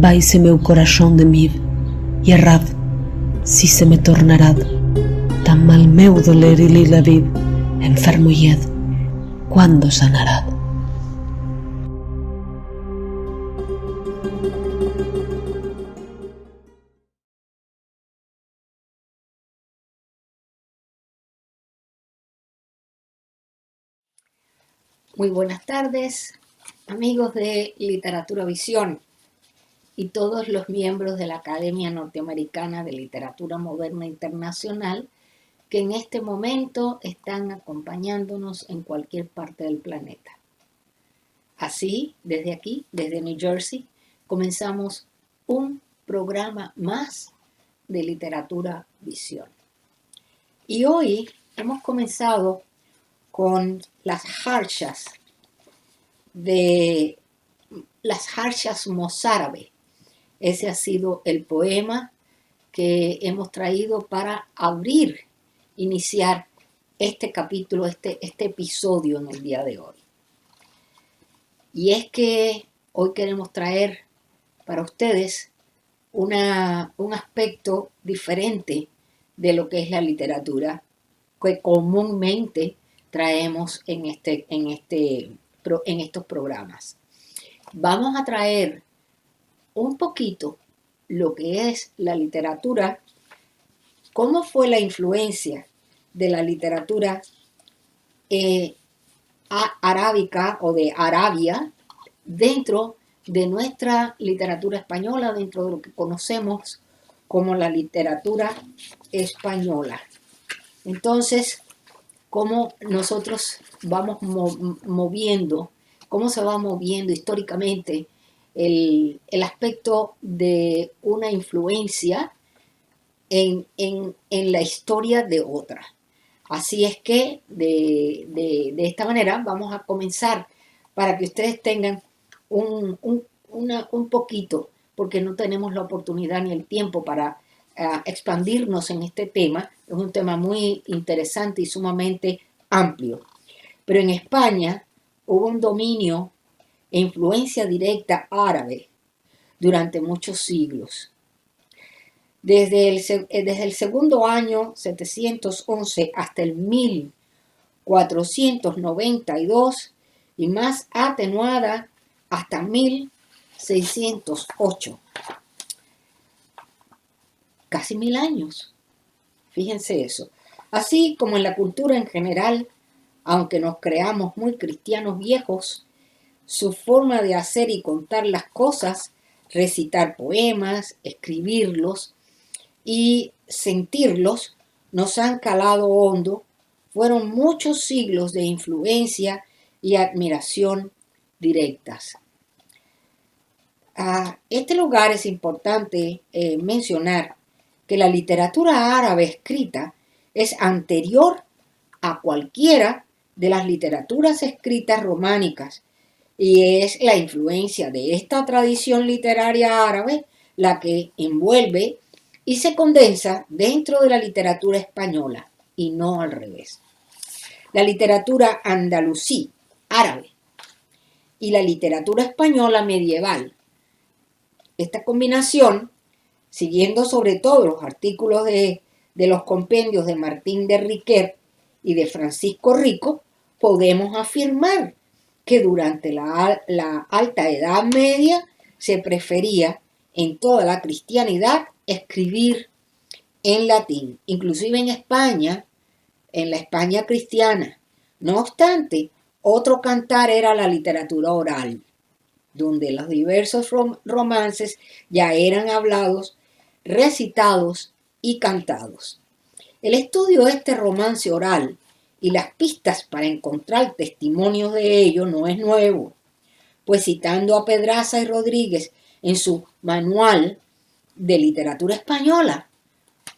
Vaise meu coração de mim, e errad, si se me tornará, tan mal meu doler y lila vid, enfermo yed, ¿cuándo sanará? Muy buenas tardes, amigos de Literatura Visión y todos los miembros de la Academia Norteamericana de Literatura Moderna Internacional que en este momento están acompañándonos en cualquier parte del planeta. Así, desde aquí, desde New Jersey, comenzamos un programa más de Literatura Visión. Y hoy hemos comenzado con las harshas mozárabe. Ese ha sido el poema que hemos traído para iniciar este capítulo, este episodio en el día de hoy. Y es que hoy queremos traer para ustedes un aspecto diferente de lo que es la literatura que comúnmente traemos en estos programas. Vamos a traer un poquito lo que es la literatura, cómo fue la influencia de la literatura arábica o de Arabia dentro de nuestra literatura española, dentro de lo que conocemos como la literatura española. Entonces, cómo nosotros vamos moviendo, cómo se va moviendo históricamente el aspecto de una influencia en la historia de otra. Así es que de esta manera vamos a comenzar para que ustedes tengan un poquito, porque no tenemos la oportunidad ni el tiempo para expandirnos en este tema. Es un tema muy interesante y sumamente amplio. Pero en España hubo un dominio e influencia directa árabe durante muchos siglos. Desde el segundo año 711 hasta el 1492 y más atenuada hasta 1608. Casi 1000 años. Fíjense eso. Así como en la cultura en general, aunque nos creamos muy cristianos viejos, su forma de hacer y contar las cosas, recitar poemas, escribirlos y sentirlos, nos han calado hondo. Fueron muchos siglos de influencia y admiración directas. A este lugar es importante mencionar que la literatura árabe escrita es anterior a cualquiera de las literaturas escritas románicas y es la influencia de esta tradición literaria árabe la que envuelve y se condensa dentro de la literatura española y no al revés. La literatura andalusí árabe y la literatura española medieval. Esta combinación, siguiendo sobre todo los artículos de los compendios de Martín de Riquer y de Francisco Rico, podemos afirmar que durante la Alta Edad Media se prefería en toda la cristianidad escribir en latín, inclusive en España, en la España cristiana. No obstante, otro cantar era la literatura oral, donde los diversos romances ya eran hablados, recitados y cantados. El estudio de este romance oral y las pistas para encontrar testimonios de ello no es nuevo, pues citando a Pedraza y Rodríguez en su Manual de Literatura Española,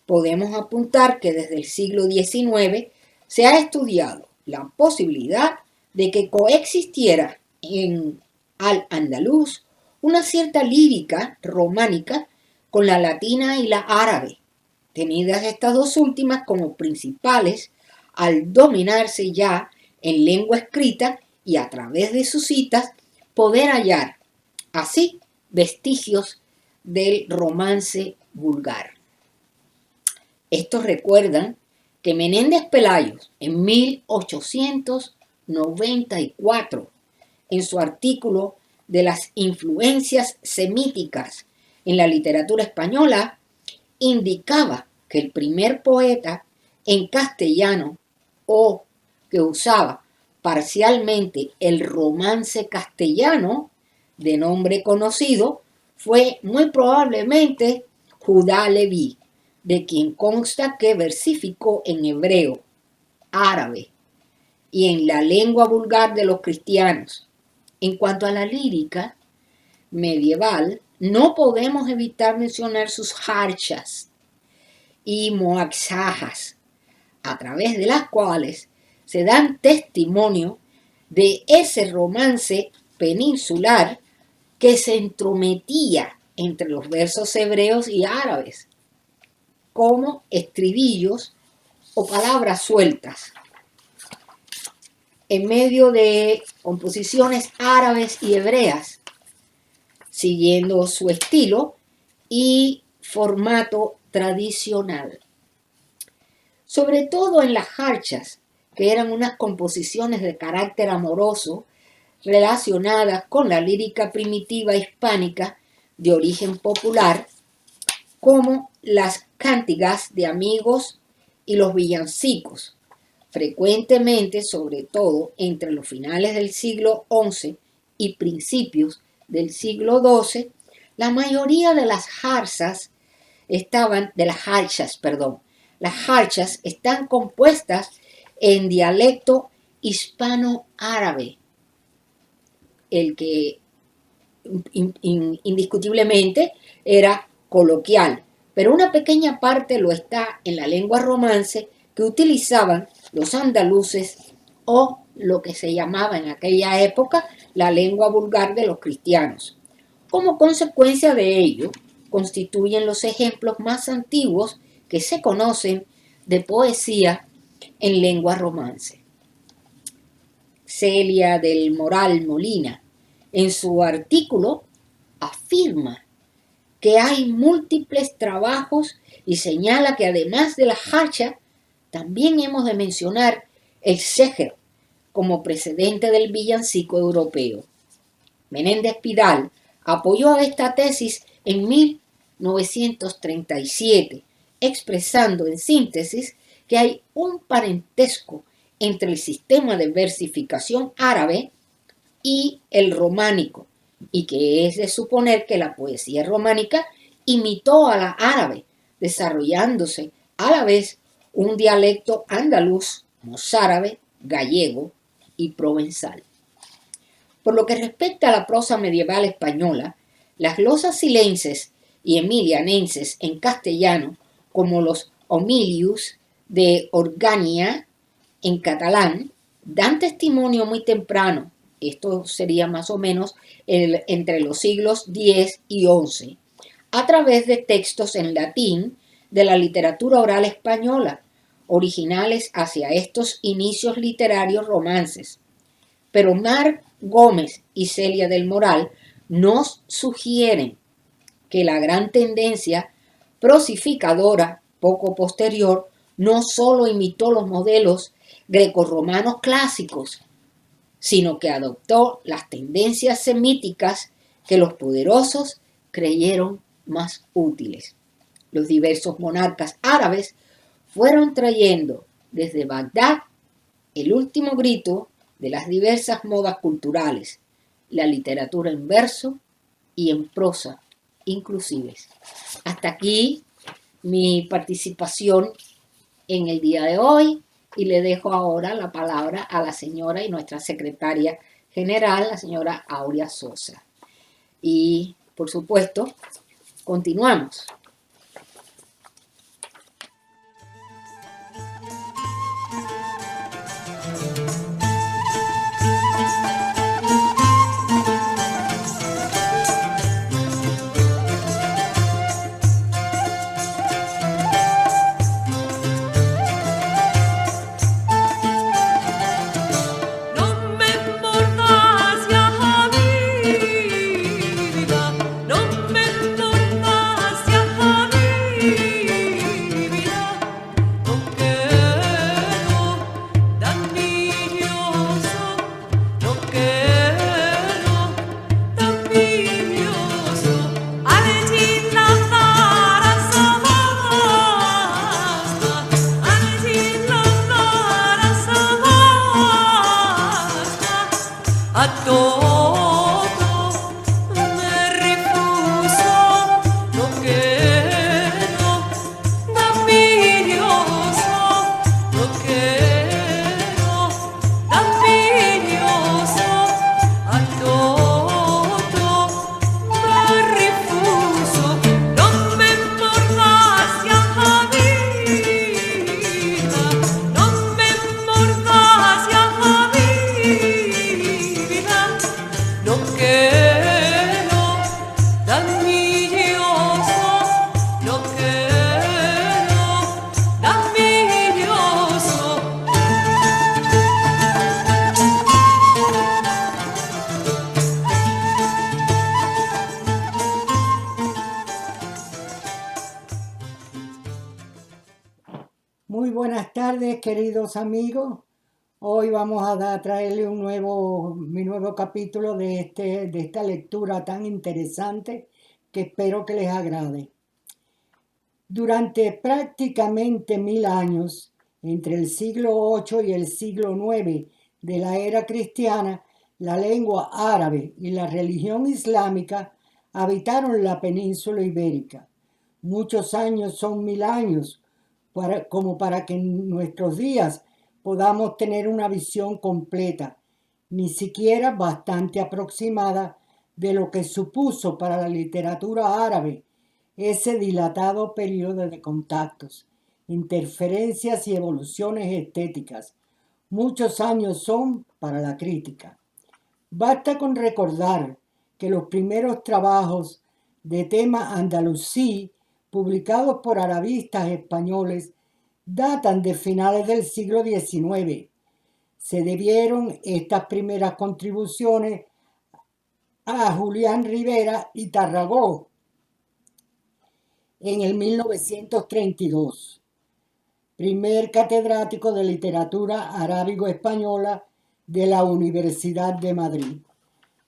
podemos apuntar que desde el siglo XIX se ha estudiado la posibilidad de que coexistiera en al-Andalus una cierta lírica románica con la latina y la árabe, tenidas estas dos últimas como principales al dominarse ya en lengua escrita y a través de sus citas poder hallar así vestigios del romance vulgar. Estos recuerdan que Menéndez Pelayos, en 1894, en su artículo de las influencias semíticas en la literatura española, indicaba que el primer poeta en castellano o que usaba parcialmente el romance castellano de nombre conocido fue muy probablemente Judá Leví, de quien consta que versificó en hebreo, árabe y en la lengua vulgar de los cristianos. En cuanto a la lírica medieval, no podemos evitar mencionar sus harchas y moaxajas, a través de las cuales se dan testimonio de ese romance peninsular que se entrometía entre los versos hebreos y árabes, como estribillos o palabras sueltas, en medio de composiciones árabes y hebreas, siguiendo su estilo y formato tradicional. Sobre todo en las harchas, que eran unas composiciones de carácter amoroso relacionadas con la lírica primitiva hispánica de origen popular, como las cántigas de amigos y los villancicos, frecuentemente, sobre todo entre los finales del siglo XI y principios del siglo XII, la mayoría de las harchas están compuestas en dialecto hispano-árabe, el que indiscutiblemente era coloquial, pero una pequeña parte lo está en la lengua romance que utilizaban los andaluces o lo que se llamaba en aquella época la lengua vulgar de los cristianos. Como consecuencia de ello, constituyen los ejemplos más antiguos que se conocen de poesía en lengua romance. Celia del Moral Molina, en su artículo, afirma que hay múltiples trabajos y señala que además de la harcha, también hemos de mencionar el séjero como precedente del villancico europeo. Menéndez Pidal apoyó esta tesis en 1937, expresando en síntesis que hay un parentesco entre el sistema de versificación árabe y el románico, y que es de suponer que la poesía románica imitó a la árabe, desarrollándose a la vez un dialecto andaluz, mozárabe, gallego y provenzal. Por lo que respecta a la prosa medieval española, las glosas silenses y emilianenses en castellano, como los homilius de Organia en catalán, dan testimonio muy temprano, esto sería más o menos entre los siglos X y XI, a través de textos en latín de la literatura oral española, originales hacia estos inicios literarios romances. Pero Marc Gómez y Celia del Moral nos sugieren que la gran tendencia prosificadora poco posterior no solo imitó los modelos grecorromanos clásicos, sino que adoptó las tendencias semíticas que los poderosos creyeron más útiles. Los diversos monarcas árabes fueron trayendo desde Bagdad el último grito de las diversas modas culturales, la literatura en verso y en prosa inclusive. Hasta aquí mi participación en el día de hoy y le dejo ahora la palabra a la señora y nuestra secretaria general, la señora Aurea Sosa. Y, por supuesto, continuamos. No me Buenas tardes, queridos amigos. Hoy vamos a traerle mi nuevo capítulo de esta lectura tan interesante que espero que les agrade. Durante prácticamente 1000 años, entre el siglo VIII y el siglo IX de la era cristiana, la lengua árabe y la religión islámica habitaron la península ibérica. Muchos años son 1000 años, como para que en nuestros días podamos tener una visión completa, ni siquiera bastante aproximada de lo que supuso para la literatura árabe ese dilatado periodo de contactos, interferencias y evoluciones estéticas. Muchos años son para la crítica. Basta con recordar que los primeros trabajos de tema andalusí publicados por arabistas españoles datan de finales del siglo XIX. Se debieron estas primeras contribuciones a Julián Rivera y Tarragó en el 1932, primer catedrático de literatura arábigo-española de la Universidad de Madrid.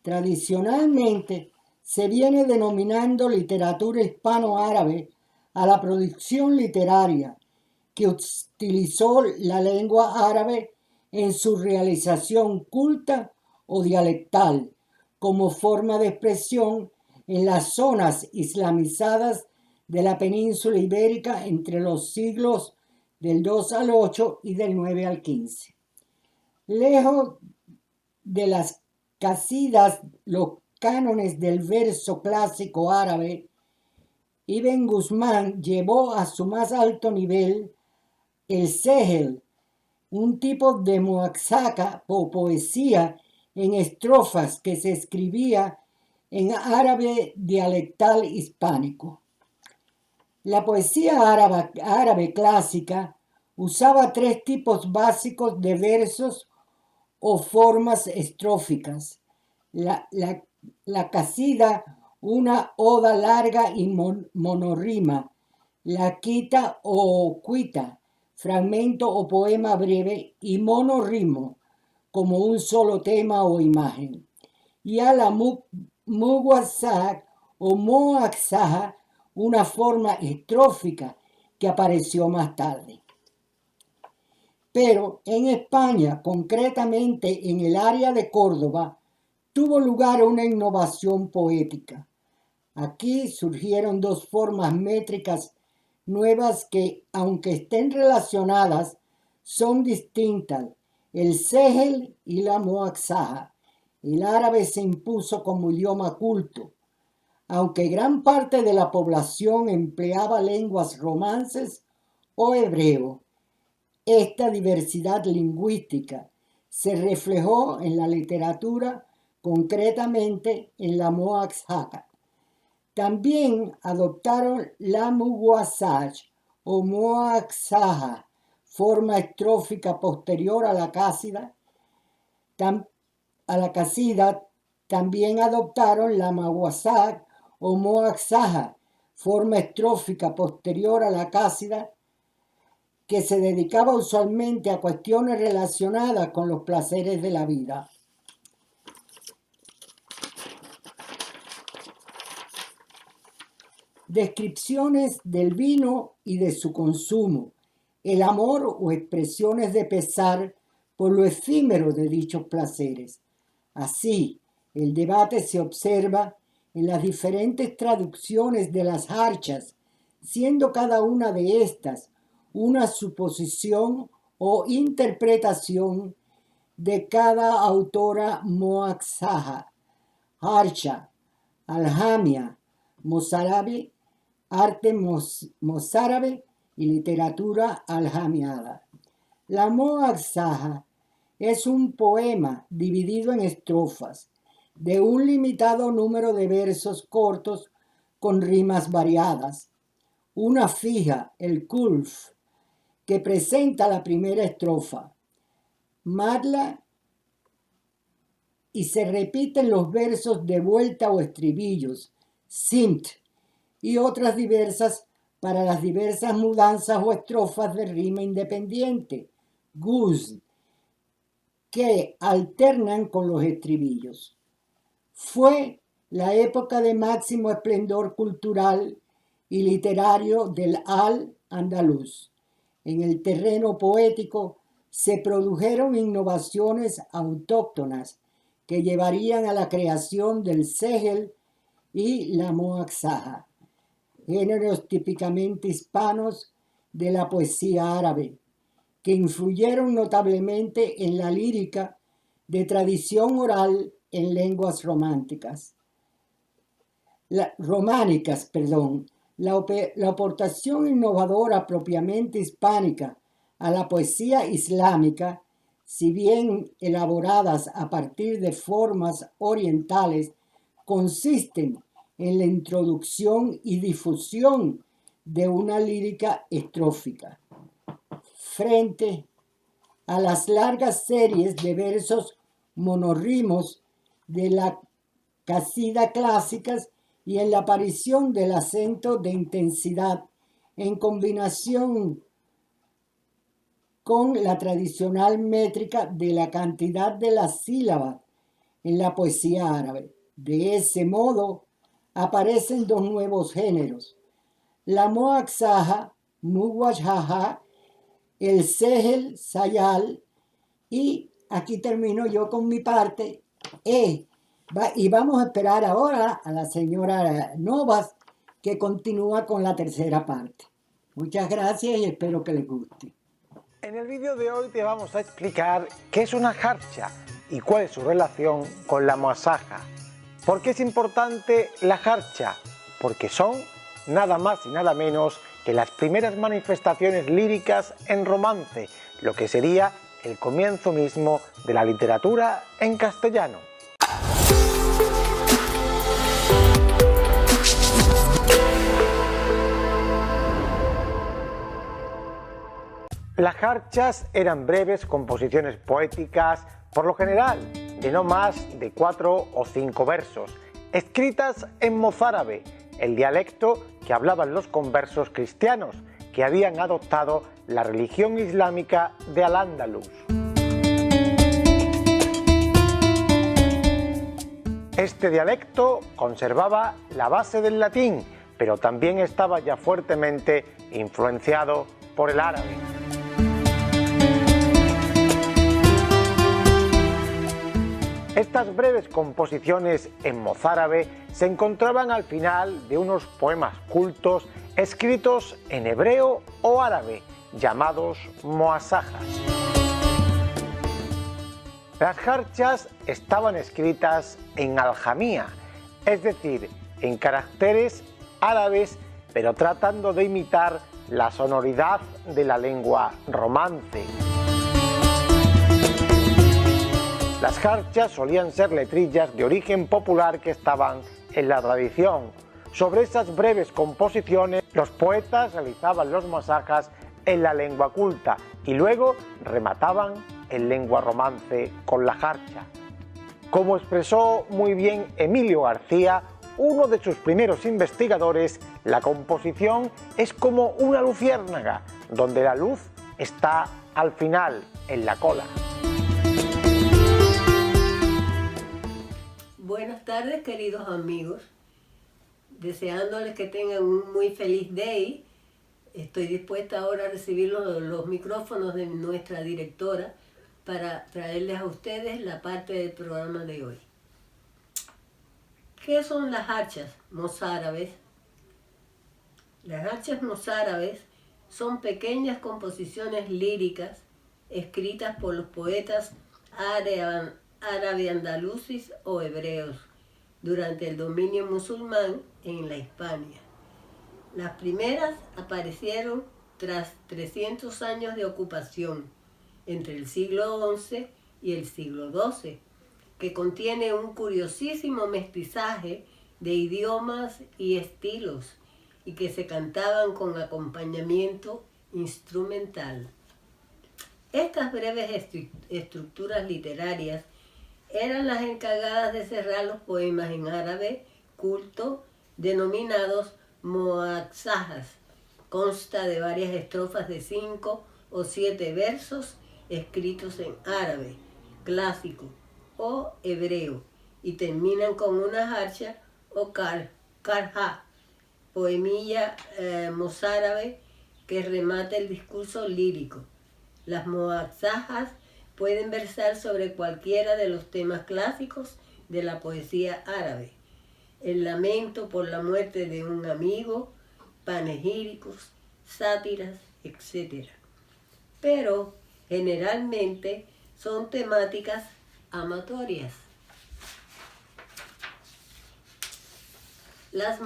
Tradicionalmente se viene denominando literatura hispano-árabe a la producción literaria que utilizó la lengua árabe en su realización culta o dialectal como forma de expresión en las zonas islamizadas de la península ibérica entre los siglos del 2 al 8 y del 9 al 15. Lejos de las casidas, los cánones del verso clásico árabe, Ibn Guzmán llevó a su más alto nivel el sehel, un tipo de muaxaca o poesía en estrofas que se escribía en árabe dialectal hispánico. La poesía árabe clásica usaba 3 tipos básicos de versos o formas estróficas. La casida, una oda larga y monorrima. La quita o cuita, fragmento o poema breve, y monorrimo, como un solo tema o imagen. Y a la muwazak o moaxaja, una forma estrófica que apareció más tarde. Pero en España, concretamente en el área de Córdoba, tuvo lugar una innovación poética. Aquí surgieron 2 formas métricas nuevas que, aunque estén relacionadas, son distintas: el sehel y la muaxaja. El árabe se impuso como idioma culto. Aunque gran parte de la población empleaba lenguas romances o hebreo, esta diversidad lingüística se reflejó en la literatura, concretamente en la muaxaca. También adoptaron la muwazaj o muaxaja, forma estrófica posterior a la casida. También adoptaron la muwazaj o muaxaja, forma estrófica posterior a la casida, que se dedicaba usualmente a cuestiones relacionadas con los placeres de la vida. Descripciones del vino y de su consumo, el amor o expresiones de pesar por lo efímero de dichos placeres. Así, el debate se observa en las diferentes traducciones de las jarchas, siendo cada una de estas una suposición o interpretación de cada autora moaxaja, jarcha, aljamia, mozárabe, arte mozárabe y literatura aljamiada. La moaxaja es un poema dividido en estrofas de un limitado número de versos cortos con rimas variadas. Una fija, el kulf, que presenta la primera estrofa, madla, y se repiten los versos de vuelta o estribillos, simt, y otras diversas para las diversas mudanzas o estrofas de rima independiente, guz, que alternan con los estribillos. Fue la época de máximo esplendor cultural y literario del Al-Andalus. En el terreno poético se produjeron innovaciones autóctonas que llevarían a la creación del segel y la moaxaja, géneros típicamente hispanos de la poesía árabe, que influyeron notablemente en la lírica de tradición oral en lenguas románicas. La aportación innovadora propiamente hispánica a la poesía islámica, si bien elaboradas a partir de formas orientales, consisten en la introducción y difusión de una lírica estrófica, frente a las largas series de versos monorrimos de la casida clásicas y en la aparición del acento de intensidad en combinación con la tradicional métrica de la cantidad de las sílabas en la poesía árabe. De ese modo, aparecen dos nuevos géneros, la moaxaja, muwajjaja, el segel, sayal, y aquí termino yo con mi parte, y vamos a esperar ahora a la señora Novas, que continúa con la tercera parte. Muchas gracias y espero que les guste. En el vídeo de hoy te vamos a explicar qué es una jarcha y cuál es su relación con la moaxaja. ¿Por qué es importante la jarcha? Porque son nada más y nada menos que las primeras manifestaciones líricas en romance, lo que sería el comienzo mismo de la literatura en castellano. Las jarchas eran breves composiciones poéticas, por lo general de no más de 4 o 5 versos, escritas en mozárabe, el dialecto que hablaban los conversos cristianos que habían adoptado la religión islámica de Al-Ándalus. Este dialecto conservaba la base del latín, pero también estaba ya fuertemente influenciado por el árabe. Estas breves composiciones en mozárabe se encontraban al final de unos poemas cultos escritos en hebreo o árabe, llamados moaxajas. Las jarchas estaban escritas en aljamía, es decir, en caracteres árabes, pero tratando de imitar la sonoridad de la lengua romance. Las jarchas solían ser letrillas de origen popular que estaban en la tradición. Sobre esas breves composiciones, los poetas realizaban los moaxajas en la lengua culta y luego remataban en lengua romance con la jarcha. Como expresó muy bien Emilio García, uno de sus primeros investigadores, la composición es como una luciérnaga, donde la luz está al final, en la cola. Buenas tardes, queridos amigos, deseándoles que tengan un muy feliz day. Estoy dispuesta ahora a recibir los micrófonos de nuestra directora para traerles a ustedes la parte del programa de hoy. ¿Qué son las jarchas mozárabes? Las jarchas mozárabes son pequeñas composiciones líricas escritas por los poetas árabe andaluces o hebreos durante el dominio musulmán en la Hispania. Las primeras aparecieron tras 300 años de ocupación entre el siglo XI y el siglo XII, que contiene un curiosísimo mestizaje de idiomas y estilos y que se cantaban con acompañamiento instrumental. Estas breves estructuras literarias eran las encargadas de cerrar los poemas en árabe culto denominados moaxajas, Consta de varias estrofas de 5 o 7 versos escritos en árabe, clásico o hebreo, y terminan con una harsha o karha, poemilla mozárabe que remata el discurso lírico. Las muazajas pueden versar sobre cualquiera de los temas clásicos de la poesía árabe: el lamento por la muerte de un amigo, panegíricos, sátiras, etc. Pero generalmente son temáticas amatorias. Las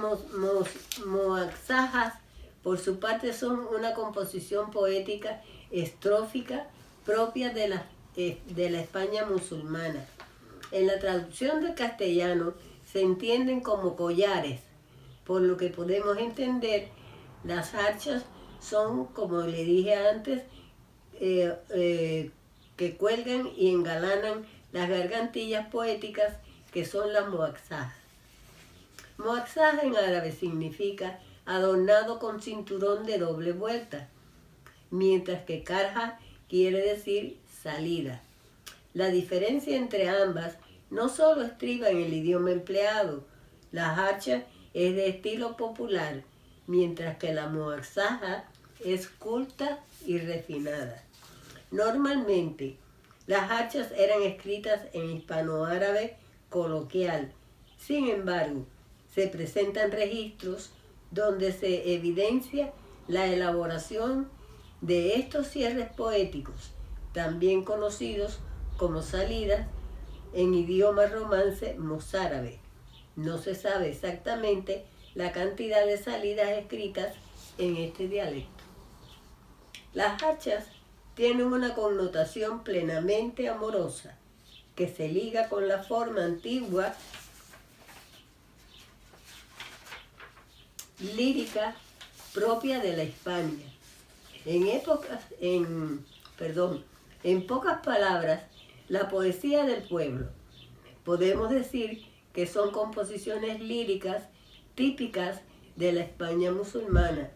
muazajas, por su parte, son una composición poética estrófica propia de la España musulmana. En la traducción del castellano se entienden como collares, por lo que podemos entender, las harchas son, como le dije antes, que cuelgan y engalanan las gargantillas poéticas que son las muazajas. Muazaj en árabe significa adornado con cinturón de doble vuelta, mientras que karha quiere decir salida. La diferencia entre ambas no solo estriba en el idioma empleado. La harsha es de estilo popular, mientras que la muazaja es culta y refinada. Normalmente, las harchas eran escritas en hispanoárabe coloquial. Sin embargo, se presentan registros donde se evidencia la elaboración de estos cierres poéticos, también conocidos como salidas, en idioma romance mozárabe. No se sabe exactamente la cantidad de salidas escritas en este dialecto. Las harchas tienen una connotación plenamente amorosa que se liga con la forma antigua lírica propia de la Hispania. En pocas palabras, la poesía del pueblo. Podemos decir que son composiciones líricas típicas de la España musulmana.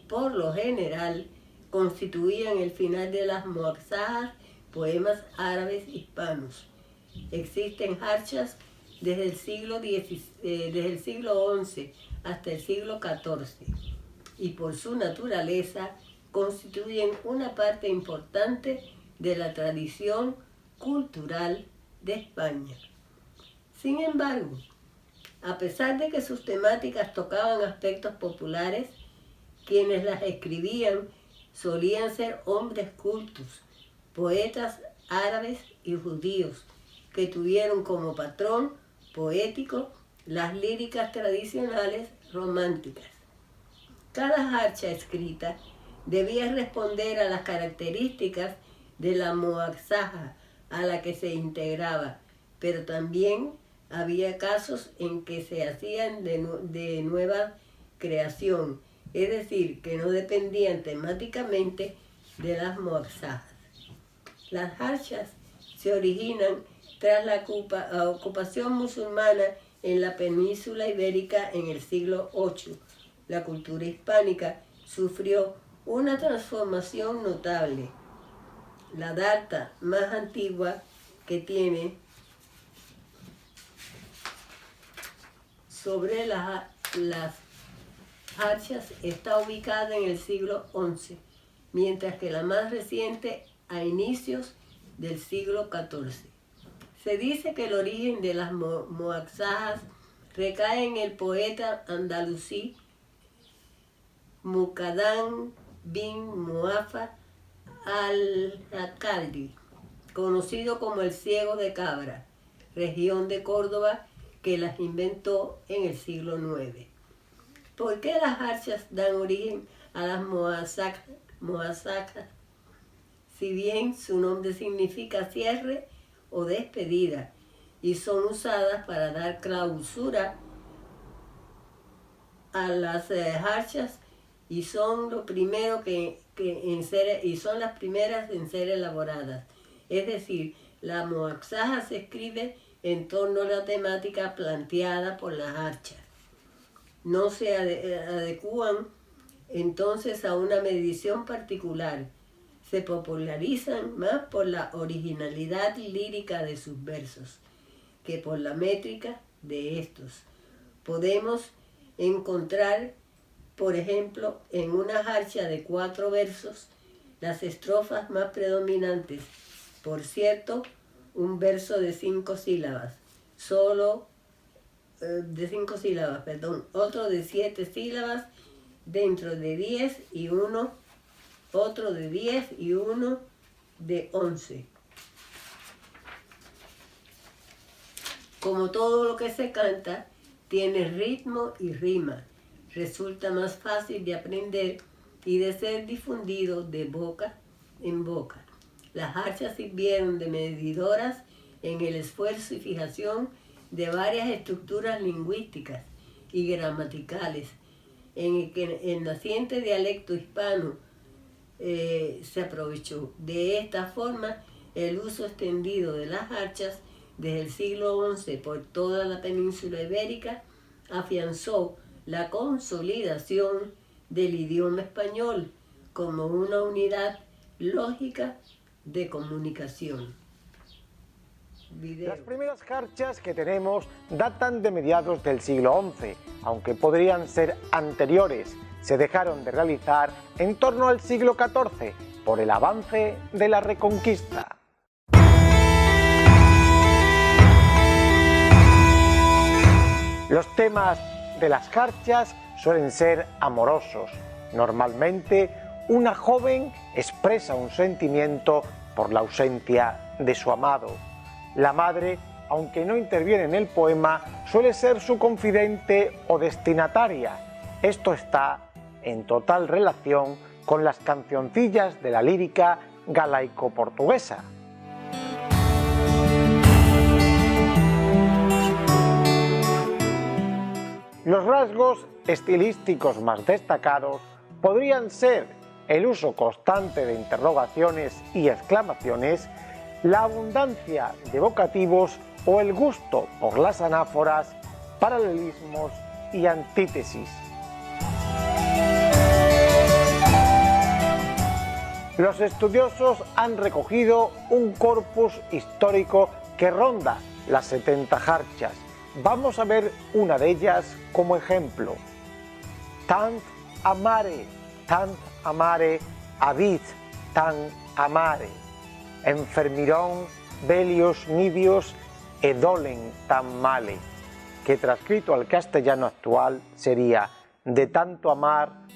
Por lo general, constituían el final de las muazajas, poemas árabes hispanos. Existen harchas desde el siglo XI hasta el siglo XIV, y por su naturaleza constituyen una parte importante de la tradición cultural de España. Sin embargo, a pesar de que sus temáticas tocaban aspectos populares, quienes las escribían solían ser hombres cultos, poetas árabes y judíos, que tuvieron como patrón poético las líricas tradicionales románticas. Cada harsha escrita debía responder a las características de la muazaja a la que se integraba, pero también había casos en que se hacían de nueva creación, es decir, que no dependían temáticamente de las muazajas. Las harchas se originan tras la ocupación musulmana en la península ibérica en el siglo VIII. La cultura hispánica sufrió una transformación notable. La data más antigua que tiene sobre las harchas está ubicada en el siglo XI, mientras que la más reciente a inicios del siglo XIV. Se dice que el origen de las muazajas recae en el poeta andalusí Muqaddam bin Muafa al-Alcaldi, conocido como el Ciego de Cabra, región de Córdoba, que las inventó en el siglo IX. ¿Por qué las harchas dan origen a las muazajas? Si bien su nombre significa cierre o despedida, y son usadas para dar clausura a las harchas, y son lo primero y son las primeras en ser elaboradas. Es decir, la muazaja se escribe en torno a la temática planteada por las harchas. No se adecúan entonces a una medición particular. Se popularizan más por la originalidad lírica de sus versos que por la métrica de estos. Podemos encontrar, por ejemplo, en una jarcha de 4 versos, las estrofas más predominantes. Por cierto, un verso de 5 sílabas, otro de 7 sílabas, dentro de 10 y uno, otro de 10 y uno de 11. Como todo lo que se canta, tiene ritmo y rima. Resulta más fácil de aprender y de ser difundido de boca en boca. Las jarchas sirvieron de medidoras en el esfuerzo y fijación de varias estructuras lingüísticas y gramaticales, en el que el naciente dialecto hispano se aprovechó. De esta forma, el uso extendido de las jarchas desde el siglo XI por toda la península ibérica afianzó la consolidación del idioma español como una unidad lógica de comunicación. Las primeras jarchas que tenemos datan de mediados del siglo XI, aunque podrían ser anteriores. Se dejaron de realizar en torno al siglo XIV por el avance de la Reconquista. Los temas de las jarchas suelen ser amorosos. Normalmente, una joven expresa un sentimiento por la ausencia de su amado. La madre, aunque no interviene en el poema, suele ser su confidente o destinataria. Esto está en total relación con las cancioncillas de la lírica galaico-portuguesa. Los rasgos estilísticos más destacados podrían ser el uso constante de interrogaciones y exclamaciones, la abundancia de vocativos o el gusto por las anáforas, paralelismos y antítesis. Los estudiosos han recogido un corpus histórico que ronda las 70 jarchas. Vamos a ver una de ellas como ejemplo. Tant amare, habit, tant amare. Enfermirón, velios, nidios, e dolen tan male. Que transcrito al castellano actual sería de tanto amar,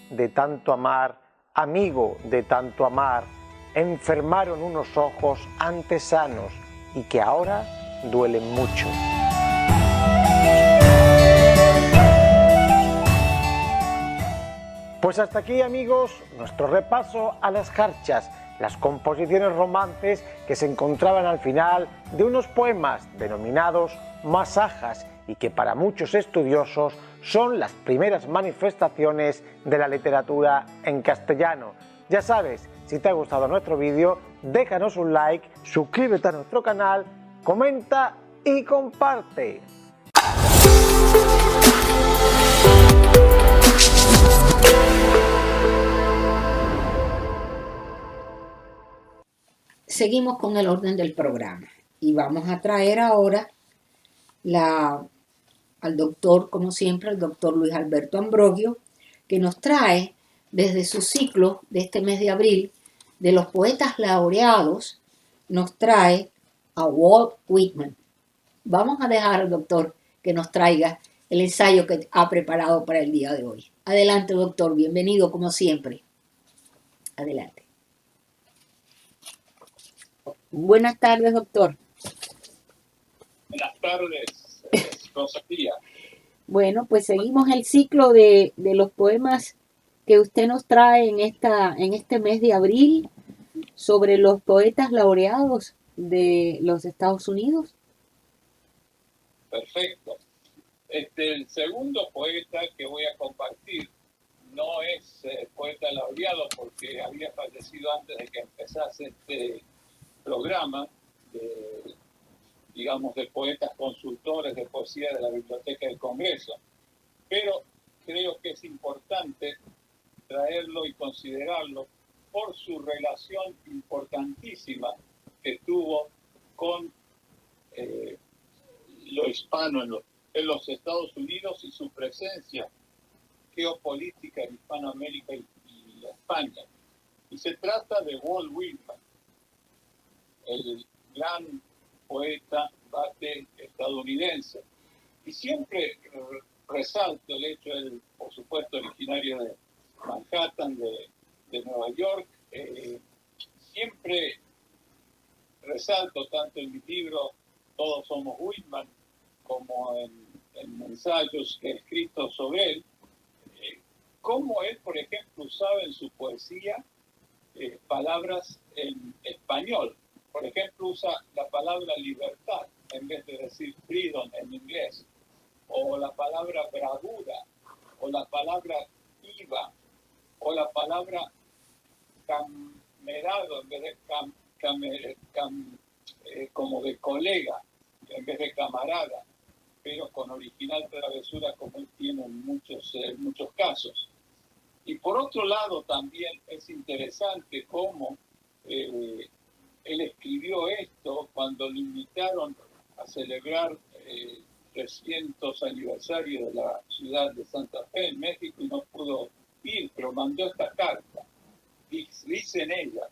amigo de tanto amar, enfermaron unos ojos antes sanos y que ahora duelen mucho. Pues hasta aquí, amigos, nuestro repaso a las jarchas, las composiciones romances que se encontraban al final de unos poemas denominados masajas y que para muchos estudiosos son las primeras manifestaciones de la literatura en castellano. Ya sabes, si te ha gustado nuestro vídeo, déjanos un like, suscríbete a nuestro canal, comenta y comparte. Seguimos con el orden del programa y vamos a traer ahora al doctor, como siempre, el doctor Luis Alberto Ambrogio, que nos trae desde su ciclo de este mes de abril de los poetas laureados, nos trae a Walt Whitman. Vamos a dejar al doctor que nos traiga el ensayo que ha preparado para el día de hoy. Adelante, doctor, bienvenido como siempre. Adelante. Buenas tardes, doctor. Buenas tardes, Rosalía. Bueno, pues seguimos el ciclo de los poemas que usted nos trae en este mes de abril sobre los poetas laureados de los Estados Unidos. Perfecto. El segundo poeta que voy a compartir no es poeta laureado porque había fallecido antes de que empezase este programa de poetas consultores de poesía de la Biblioteca del Congreso. Pero creo que es importante traerlo y considerarlo por su relación importantísima que tuvo con lo hispano en los Estados Unidos y su presencia geopolítica en Hispanoamérica y España. Y se trata de Walt Whitman, el gran poeta bate estadounidense. Y siempre resalto el hecho, él, por supuesto, originario de Manhattan, de Nueva York. Siempre resalto tanto en mi libro Todos somos Whitman como en ensayos que he escrito sobre él, cómo él, por ejemplo, usaba en su poesía palabras en español. Por ejemplo, usa la palabra libertad en vez de decir freedom en inglés, o la palabra bravura, o la palabra iva, o la palabra camerado en vez de como de colega en vez de camarada, pero con original travesura como él tiene en muchos casos. Y por otro lado también es interesante cómo él escribió esto cuando lo invitaron a celebrar el 300 aniversario de la ciudad de Santa Fe en México y no pudo ir, pero mandó esta carta. Dice en ella: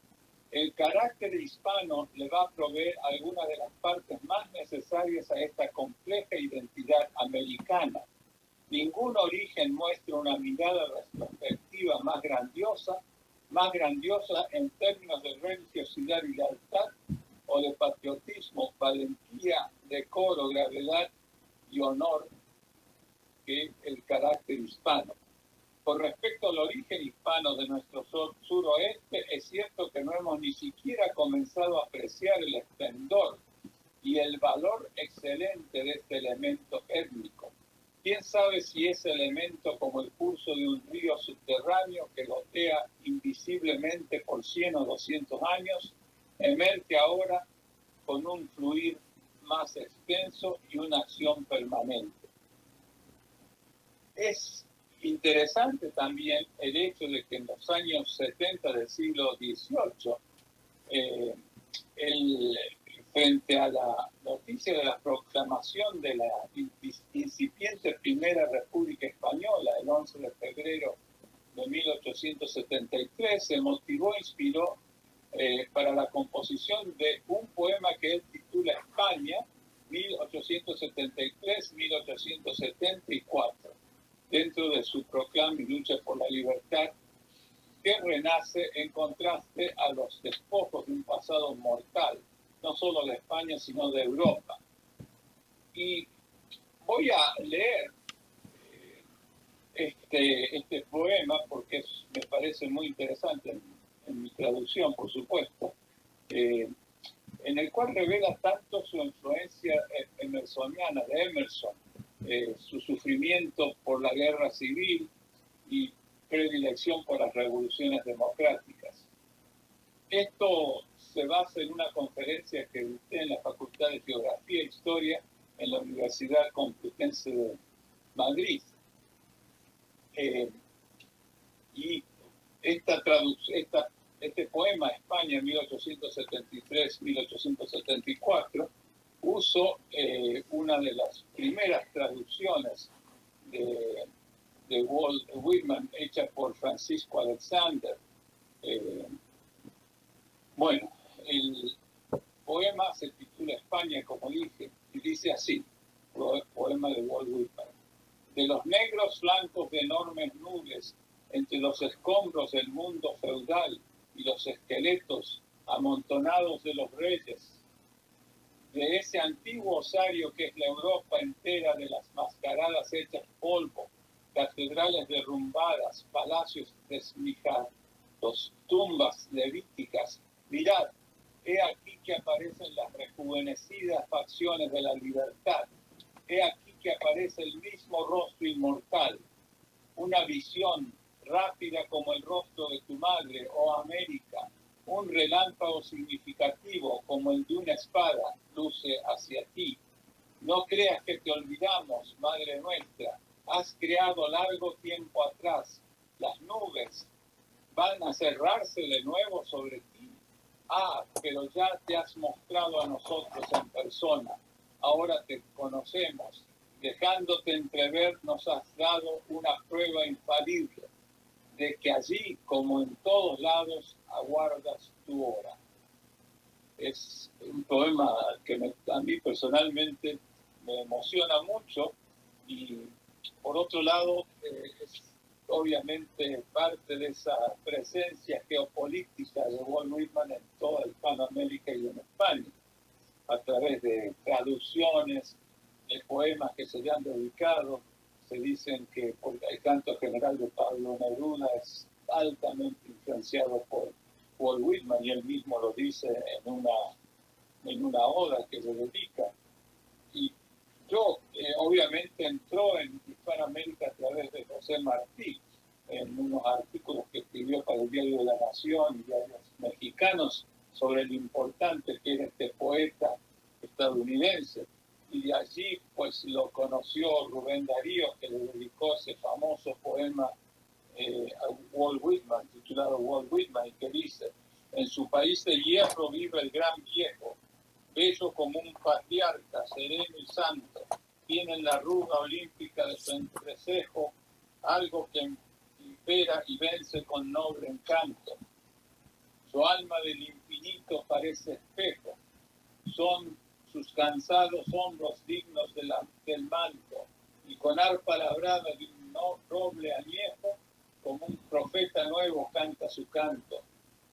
el carácter hispano le va a proveer algunas de las partes más necesarias a esta compleja identidad americana. Ningún origen muestra una mirada retrospectiva más grandiosa en términos de religiosidad y lealtad, o de patriotismo, valentía, decoro, gravedad y honor que el carácter hispano. Con respecto al origen hispano de nuestro suroeste, es cierto que no hemos ni siquiera comenzado a apreciar el esplendor y el valor excelente de este elemento étnico. ¿Quién sabe si ese elemento, como el curso de un río subterráneo que gotea invisiblemente por 100 o 200 años, emerge ahora con un fluir más extenso y una acción permanente? Es interesante también el hecho de que en los años 70 del siglo XVIII, frente a la noticia de la proclamación de la incipiente Primera República Española, el 11 de febrero de 1873, se motivó e inspiró para la composición de un poema que él titula España, 1873-1874, dentro de su proclama y lucha por la libertad, que renace en contraste a los despojos de un pasado mortal, no solo de España, sino de Europa. Y voy a leer este poema porque me parece muy interesante en mi traducción, por supuesto, en el cual revela tanto su influencia emersoniana de Emerson, su sufrimiento por la guerra civil y predilección por las revoluciones democráticas. Esto se basa en una conferencia que dicté en la Facultad de Geografía e Historia en la Universidad Complutense de Madrid. Y este poema, España 1873-1874, uso una de las primeras traducciones de Walt Whitman, hecha por Francisco Alexander. Bueno, el poema se titula España, como dije, y dice así, poema de Walt Whitman: de los negros flancos de enormes nubes, entre los escombros del mundo feudal y los esqueletos amontonados de los reyes, de ese antiguo osario que es la Europa entera, de las mascaradas hechas polvo, catedrales derrumbadas, palacios desmijados, tumbas levíticas, mirad, he aquí que aparecen las rejuvenecidas facciones de la libertad, he aquí que aparece el mismo rostro inmortal, una visión rápida como el rostro de tu madre, oh América, un relámpago significativo como el de una espada luce hacia ti. No creas que te olvidamos, Madre nuestra, has creado largo tiempo atrás, las nubes van a cerrarse de nuevo sobre ti. Ah, pero ya te has mostrado a nosotros en persona. Ahora te conocemos. Dejándote entrever, nos has dado una prueba infalible de que allí, como en todos lados, aguardas tu hora. Es un poema que a mí personalmente me emociona mucho y, por otro lado, es obviamente parte de esa presencia geopolítica de Walt Whitman en toda Hispanoamérica y en España, a través de traducciones, de poemas que se le han dedicado. Se dicen que el canto general de Pablo Neruda es altamente influenciado por Walt Whitman, y él mismo lo dice en una oda que le dedica. Y yo, obviamente, entró en Hispanoamérica a través de José Martí, en unos artículos que escribió para el Diario de la Nación y diarios mexicanos sobre lo importante que era este poeta estadounidense. Y de allí pues lo conoció Rubén Darío, que le dedicó ese famoso poema a Walt Whitman, titulado Walt Whitman, y que dice: en su país de hierro vive el gran viejo, bello como un patriarca, sereno y santo, tiene en la arruga olímpica de su entrecejo algo que impera y vence con noble encanto. Su alma del infinito parece espejo, son sus cansados hombros dignos del manto, y con arpa labrada de un roble añejo, como un profeta nuevo canta su canto.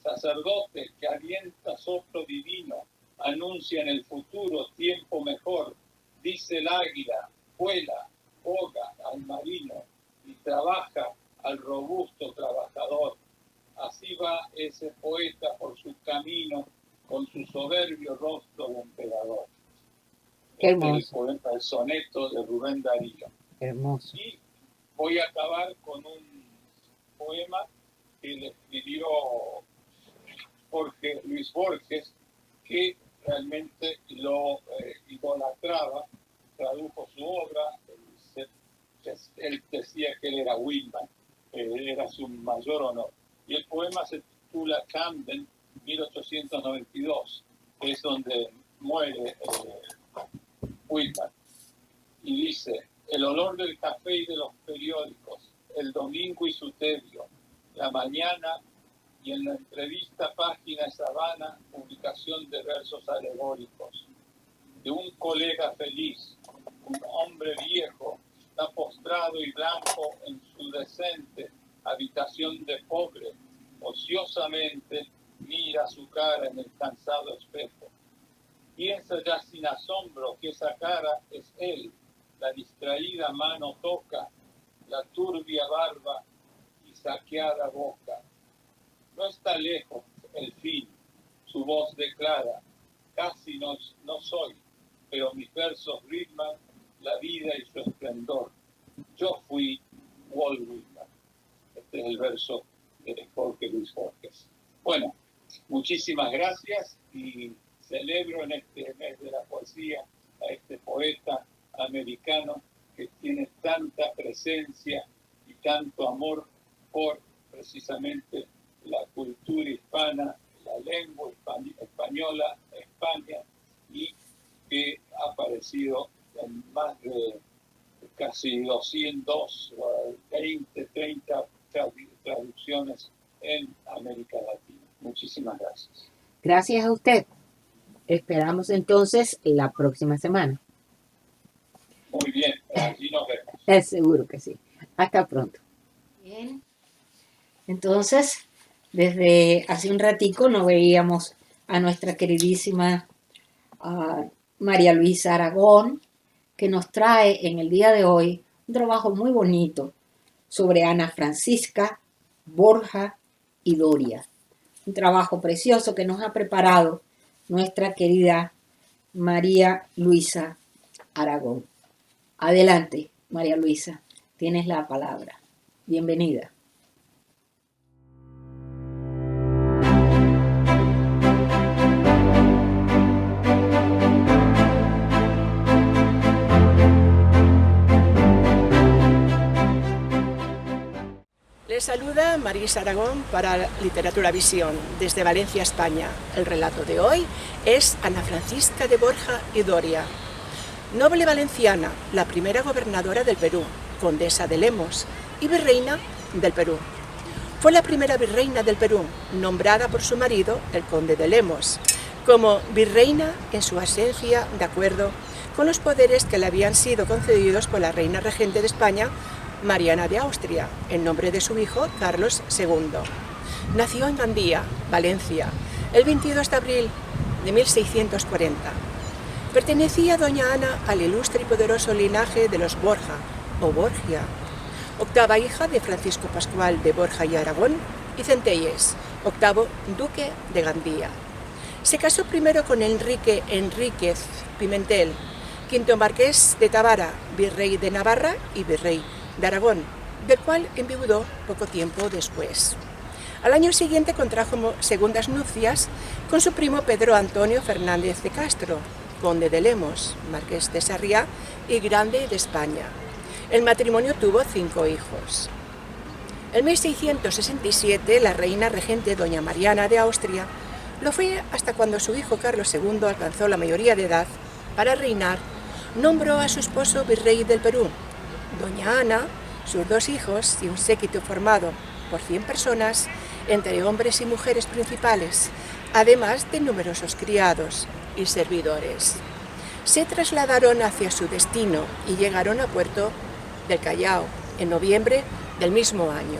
Sacerdote que alienta soplo divino, anuncia en el futuro tiempo mejor, dice el águila, vuela, boga al marino, y trabaja al robusto trabajador. Así va ese poeta por su camino, con su soberbio rostro de emperador. Qué hermoso. El soneto de Rubén Darío. Hermoso. Y voy a acabar con un poema que le escribió Luis Borges, que realmente lo idolatraba, tradujo su obra. Él decía que él era Whitman, era su mayor honor. Y el poema se titula Camden, 1892, que es donde muere Whitman. Y dice: el olor del café y de los periódicos, el domingo y su tedio, la mañana y en la entrevista página sabana, publicación de versos alegóricos, de un colega feliz, un hombre viejo, está postrado y blanco en su decente habitación de pobre, ociosamente mira su cara en el cansado espejo. Piensa ya sin asombro que esa cara es él, la distraída mano toca, la turbia barba y saqueada boca. No está lejos el fin, su voz declara: casi no soy, pero mis versos ritman la vida y su esplendor. Yo fui Walt Whitman. Este es el verso de Jorge Luis Borges. Bueno, muchísimas gracias y celebro en este mes de la poesía a este poeta americano que tiene tanta presencia y tanto amor por precisamente la cultura hispana, la lengua española, España, y que ha aparecido en más de casi 200, 20, 30 traducciones en América Latina. Muchísimas gracias. Gracias a usted. Esperamos entonces la próxima semana. Muy bien, allí nos vemos. Es seguro que sí. Hasta pronto. Bien. Entonces, desde hace un ratico no veíamos a nuestra queridísima María Luisa Aragón, que nos trae en el día de hoy un trabajo muy bonito sobre Ana Francisca, Borja y Doria. Un trabajo precioso que nos ha preparado nuestra querida María Luisa Aragón. Adelante, María Luisa, tienes la palabra. Bienvenida. Les saluda Marisa Aragón para Literatura Visión, desde Valencia, España. El relato de hoy es Ana Francisca de Borja y Doria, noble valenciana, la primera gobernadora del Perú, condesa de Lemos y virreina del Perú. Fue la primera virreina del Perú, nombrada por su marido, el conde de Lemos, como virreina en su esencia de acuerdo con los poderes que le habían sido concedidos por la reina regente de España, Mariana de Austria, en nombre de su hijo Carlos II. Nació en Gandía, Valencia, el 22 de abril de 1640. Pertenecía doña Ana al ilustre y poderoso linaje de los Borja, o Borgia, octava hija de Francisco Pascual de Borja y Aragón y Centelles, octavo duque de Gandía. Se casó primero con Enrique Enríquez Pimentel, quinto marqués de Tavara, virrey de Navarra y virrey de Aragón, del cual enviudó poco tiempo después. Al año siguiente contrajo segundas nupcias con su primo Pedro Antonio Fernández de Castro, conde de Lemos, marqués de Sarriá y grande de España. El matrimonio tuvo 5 hijos. En 1667, la reina regente doña Mariana de Austria lo fue hasta cuando su hijo Carlos II alcanzó la mayoría de edad para reinar, nombró a su esposo virrey del Perú, doña Ana, sus 2 hijos y un séquito formado por 100 personas, entre hombres y mujeres principales, además de numerosos criados y servidores. Se trasladaron hacia su destino y llegaron a Puerto del Callao en noviembre del mismo año.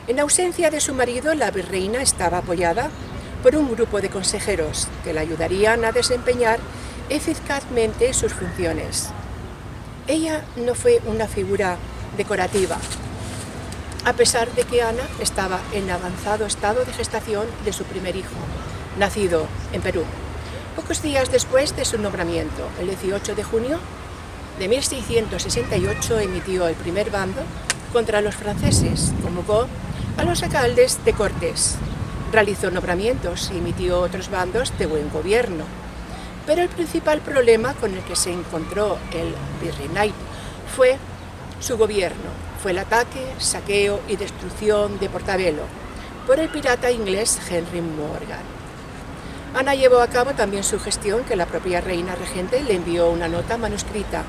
En ausencia de su marido, la virreina estaba apoyada por un grupo de consejeros que la ayudarían a desempeñar eficazmente sus funciones. Ella no fue una figura decorativa, a pesar de que Ana estaba en avanzado estado de gestación de su primer hijo, nacido en Perú. Pocos días después de su nombramiento, el 18 de junio de 1668, emitió el primer bando contra los franceses, convocó a los alcaldes de Cortes, realizó nombramientos y emitió otros bandos de buen gobierno. Pero el principal problema con el que se encontró el virreinato fue su gobierno. Fue el ataque, saqueo y destrucción de Portabello por el pirata inglés Henry Morgan. Ana llevó a cabo también su gestión, que la propia reina regente le envió una nota manuscrita,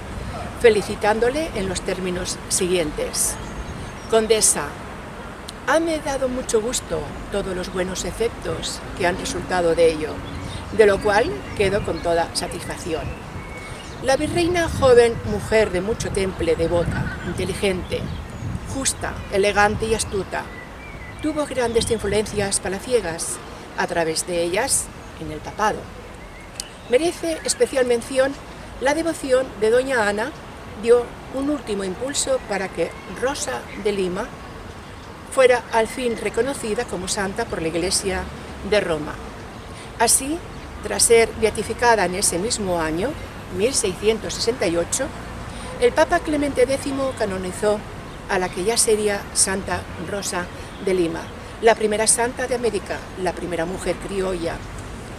felicitándole en los términos siguientes: Condesa, hame dado mucho gusto todos los buenos efectos que han resultado de ello, de lo cual quedo con toda satisfacción. La virreina, joven mujer de mucho temple, devota, inteligente, justa, elegante y astuta, tuvo grandes influencias palaciegas, a través de ellas en el papado. Merece especial mención la devoción de doña Ana, dio un último impulso para que Rosa de Lima fuera al fin reconocida como santa por la Iglesia de Roma. Así, tras ser beatificada en ese mismo año, 1668, el Papa Clemente X canonizó a la que ya sería Santa Rosa de Lima, la primera santa de América, la primera mujer criolla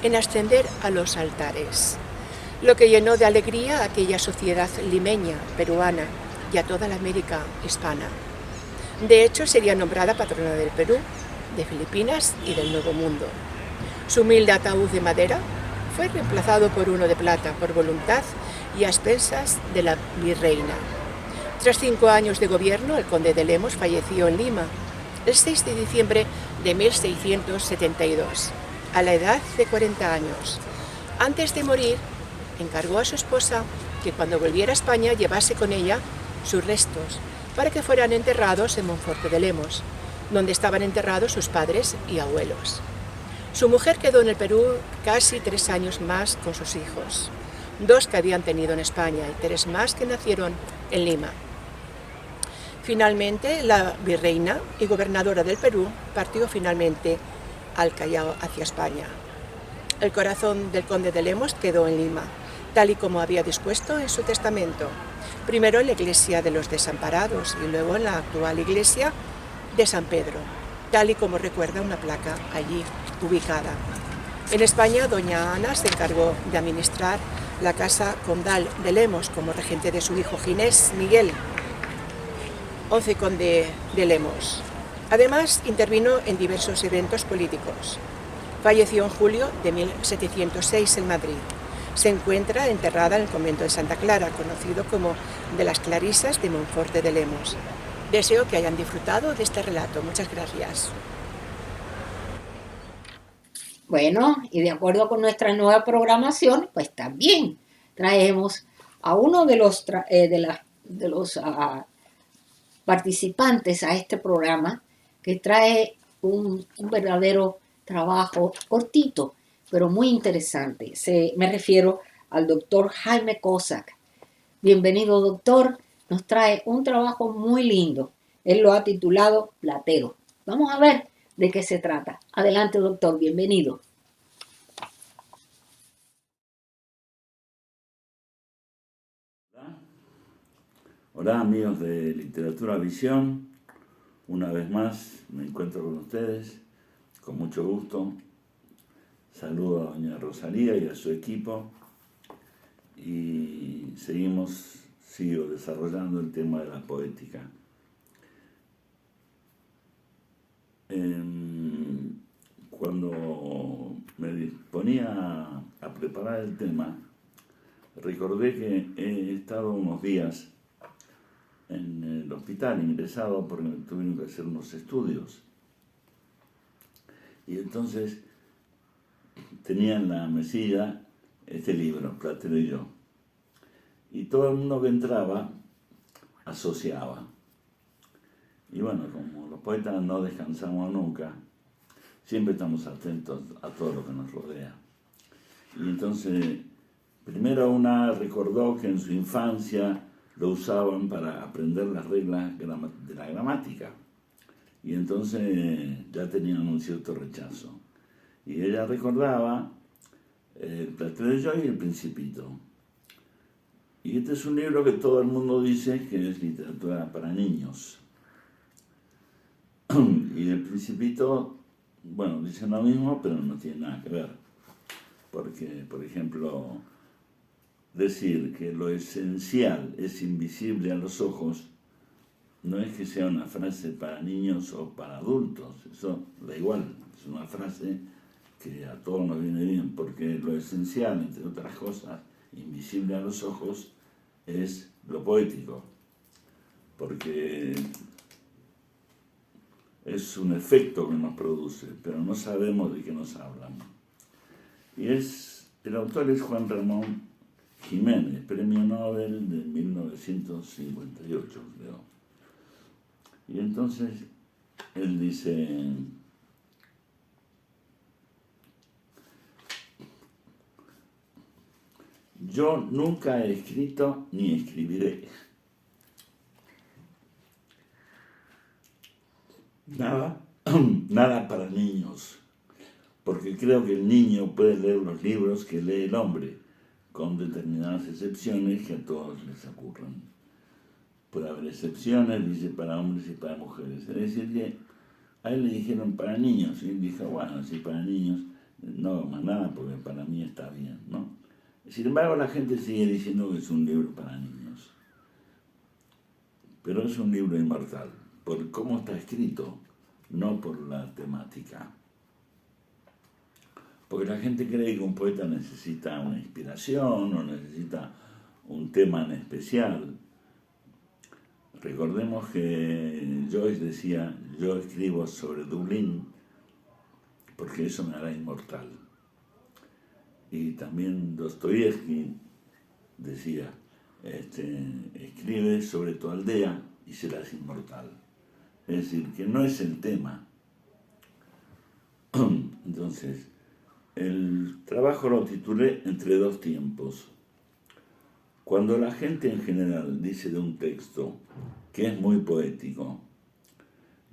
en ascender a los altares, lo que llenó de alegría a aquella sociedad limeña, peruana y a toda la América hispana. De hecho, sería nombrada patrona del Perú, de Filipinas y del Nuevo Mundo. Su humilde ataúd de madera fue reemplazado por uno de plata, por voluntad y a expensas de la virreina. Tras 5 años de gobierno, el conde de Lemos falleció en Lima el 6 de diciembre de 1672, a la edad de 40 años. Antes de morir, encargó a su esposa que cuando volviera a España llevase con ella sus restos para que fueran enterrados en Monforte de Lemos, donde estaban enterrados sus padres y abuelos. Su mujer quedó en el Perú casi 3 años más con sus hijos, 2 que habían tenido en España y 3 más que nacieron en Lima. Finalmente, la virreina y gobernadora del Perú partió finalmente al Callao hacia España. El corazón del conde de Lemos quedó en Lima, tal y como había dispuesto en su testamento, primero en la iglesia de los Desamparados y luego en la actual iglesia de San Pedro, tal y como recuerda una placa allí ubicada. En España, doña Ana se encargó de administrar la casa condal de Lemos como regente de su hijo Ginés Miguel, 11 conde de Lemos. Además, intervino en diversos eventos políticos. Falleció en julio de 1706 en Madrid. Se encuentra enterrada en el convento de Santa Clara, conocido como de las Clarisas de Monforte de Lemos. Deseo que hayan disfrutado de este relato. Muchas gracias. Bueno, y de acuerdo con nuestra nueva programación, pues también traemos a uno de los participantes a este programa, que trae un verdadero trabajo cortito, pero muy interesante. Me refiero al doctor Jaime Kosak. Bienvenido, doctor. Nos trae un trabajo muy lindo. Él lo ha titulado Platero. Vamos a ver de qué se trata. Adelante, doctor. Bienvenido. Hola amigos de Literatura Visión, una vez más me encuentro con ustedes, con mucho gusto. Saludo a doña Rosalía y a su equipo y sigo desarrollando el tema de la poética. Cuando me disponía a preparar el tema, recordé que he estado unos días en el hospital ingresado porque me tuvieron que hacer unos estudios. Y entonces tenía en la mesilla este libro, Platero y yo. Y todo el mundo que entraba asociaba. Y bueno, como los poetas no descansamos nunca, siempre estamos atentos a todo lo que nos rodea. Y entonces, primero una recordó que en su infancia lo usaban para aprender las reglas de la gramática. Y entonces ya tenían un cierto rechazo. Y ella recordaba Platero y yo y El Principito. Y este es un libro que todo el mundo dice que es literatura para niños. Y El Principito, bueno, dicen lo mismo, pero no tiene nada que ver. Porque, por ejemplo, decir que lo esencial es invisible a los ojos no es que sea una frase para niños o para adultos, eso da igual, es una frase que a todos nos viene bien, porque lo esencial, entre otras cosas, invisible a los ojos, es lo poético, porque es un efecto que nos produce, pero no sabemos de qué nos hablan. Y el autor es Juan Ramón Jiménez, premio Nobel de 1958, creo. Y entonces él dice: yo nunca he escrito ni escribiré nada para niños, porque creo que el niño puede leer los libros que lee el hombre, con determinadas excepciones que a todos les ocurren. Puede haber excepciones, dice, para hombres y para mujeres. Es decir, que a él le dijeron para niños, y él dijo, bueno, si para niños, no hago más nada porque para mí está bien, ¿no? Sin embargo, la gente sigue diciendo que es un libro para niños. Pero es un libro inmortal, por cómo está escrito, no por la temática. Porque la gente cree que un poeta necesita una inspiración o necesita un tema en especial. Recordemos que Joyce decía, yo escribo sobre Dublín porque eso me hará inmortal. Y también Dostoyevsky decía, escribe sobre tu aldea y serás inmortal. Es decir, que no es el tema. Entonces, el trabajo lo titulé Entre dos tiempos. Cuando la gente en general dice de un texto que es muy poético,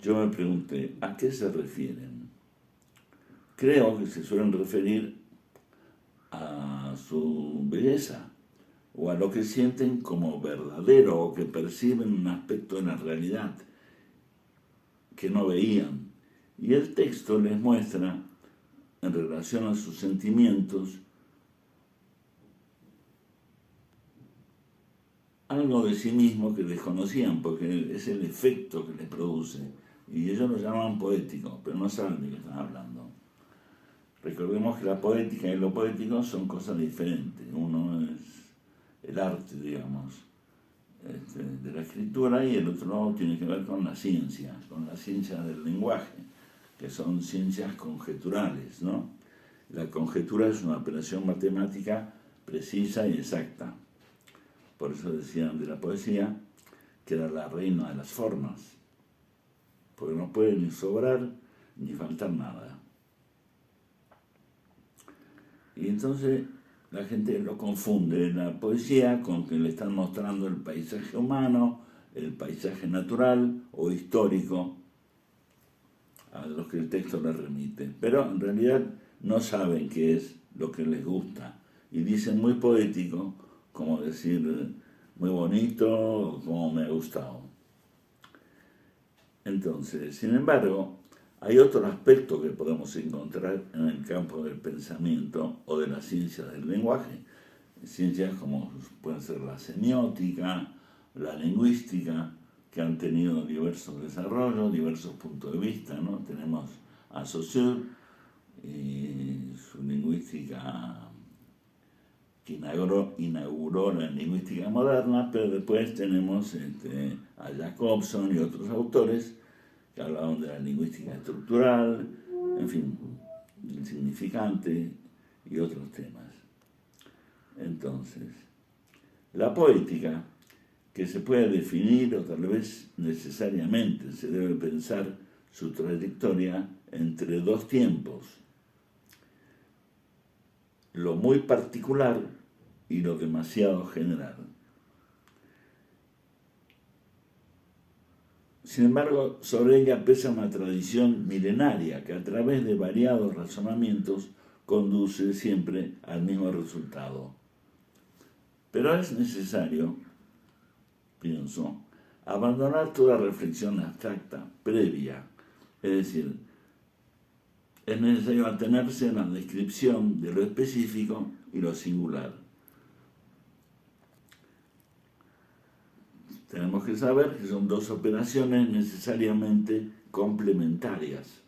yo me pregunté, ¿a qué se refieren? Creo que se suelen referir a su belleza o a lo que sienten como verdadero o que perciben un aspecto de la realidad que no veían. Y el texto les muestra, en relación a sus sentimientos, algo de sí mismo que desconocían, porque es el efecto que les produce. y ellos lo llaman poético, pero no saben de qué están hablando. Recordemos que la poética y lo poético son cosas diferentes. Uno es el arte, digamos, de la escritura, y el otro tiene que ver con la ciencia del lenguaje, que son ciencias conjeturales, ¿no? La conjetura es una operación matemática precisa y exacta. Por eso decían de la poesía que era la reina de las formas, porque no puede ni sobrar ni faltar nada. Y entonces la gente lo confunde la poesía con que le están mostrando el paisaje humano, el paisaje natural o histórico a los que el texto les remite. Pero en realidad no saben qué es lo que les gusta. Y dicen muy poético, como decir muy bonito, como me ha gustado. Entonces, sin embargo, hay otro aspecto que podemos encontrar en el campo del pensamiento o de la ciencia del lenguaje. Ciencias como pueden ser la semiótica, la lingüística, que han tenido diversos desarrollos, diversos puntos de vista, ¿no? Tenemos a Saussure y su lingüística que inauguró la lingüística moderna, pero después tenemos a Jacobson y otros autores que hablaban de la lingüística estructural, en fin, el significante y otros temas. Entonces, la poética, que se puede definir o tal vez necesariamente se debe pensar su trayectoria entre dos tiempos: lo muy particular y lo demasiado general. Sin embargo, sobre ella pesa una tradición milenaria que a través de variados razonamientos conduce siempre al mismo resultado. Pero es necesario, pienso, abandonar toda reflexión abstracta previa, es decir, es necesario atenerse a la descripción de lo específico y lo singular. Tenemos que saber que son dos operaciones necesariamente complementarias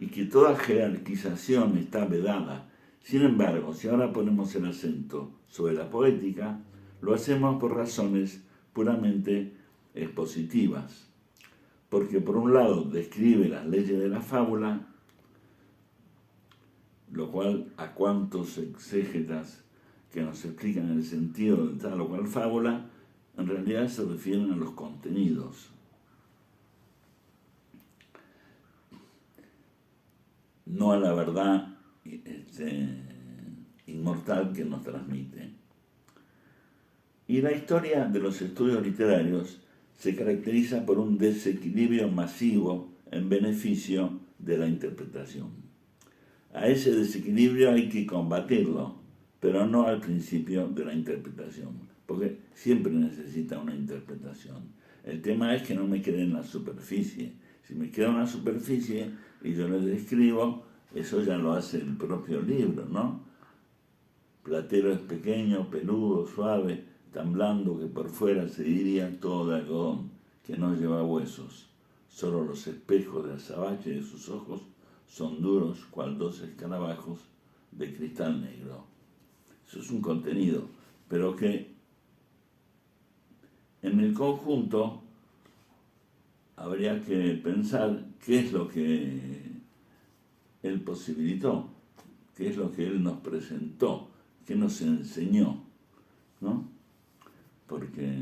y que toda jerarquización está vedada. Sin embargo, si ahora ponemos el acento sobre la poética, lo hacemos por razones puramente expositivas, porque por un lado describe las leyes de la fábula, lo cual a cuantos exégetas que nos explican el sentido de tal o cual fábula, en realidad se refieren a los contenidos. No a la verdad inmortal que nos transmite. Y la historia de los estudios literarios se caracteriza por un desequilibrio masivo en beneficio de la interpretación. A ese desequilibrio hay que combatirlo, pero no al principio de la interpretación, porque siempre necesita una interpretación. El tema es que no me quede en la superficie. Si me quedo en la superficie y yo le describo, eso ya lo hace el propio libro, ¿no? Platero es pequeño, peludo, suave, tan blando que por fuera se diría todo de algodón, que no lleva huesos. Solo los espejos de azabache de sus ojos son duros, cual dos escarabajos de cristal negro. Eso es un contenido, pero que en el conjunto habría que pensar qué es lo que él posibilitó, qué es lo que él nos presentó, qué nos enseñó, ¿no? Porque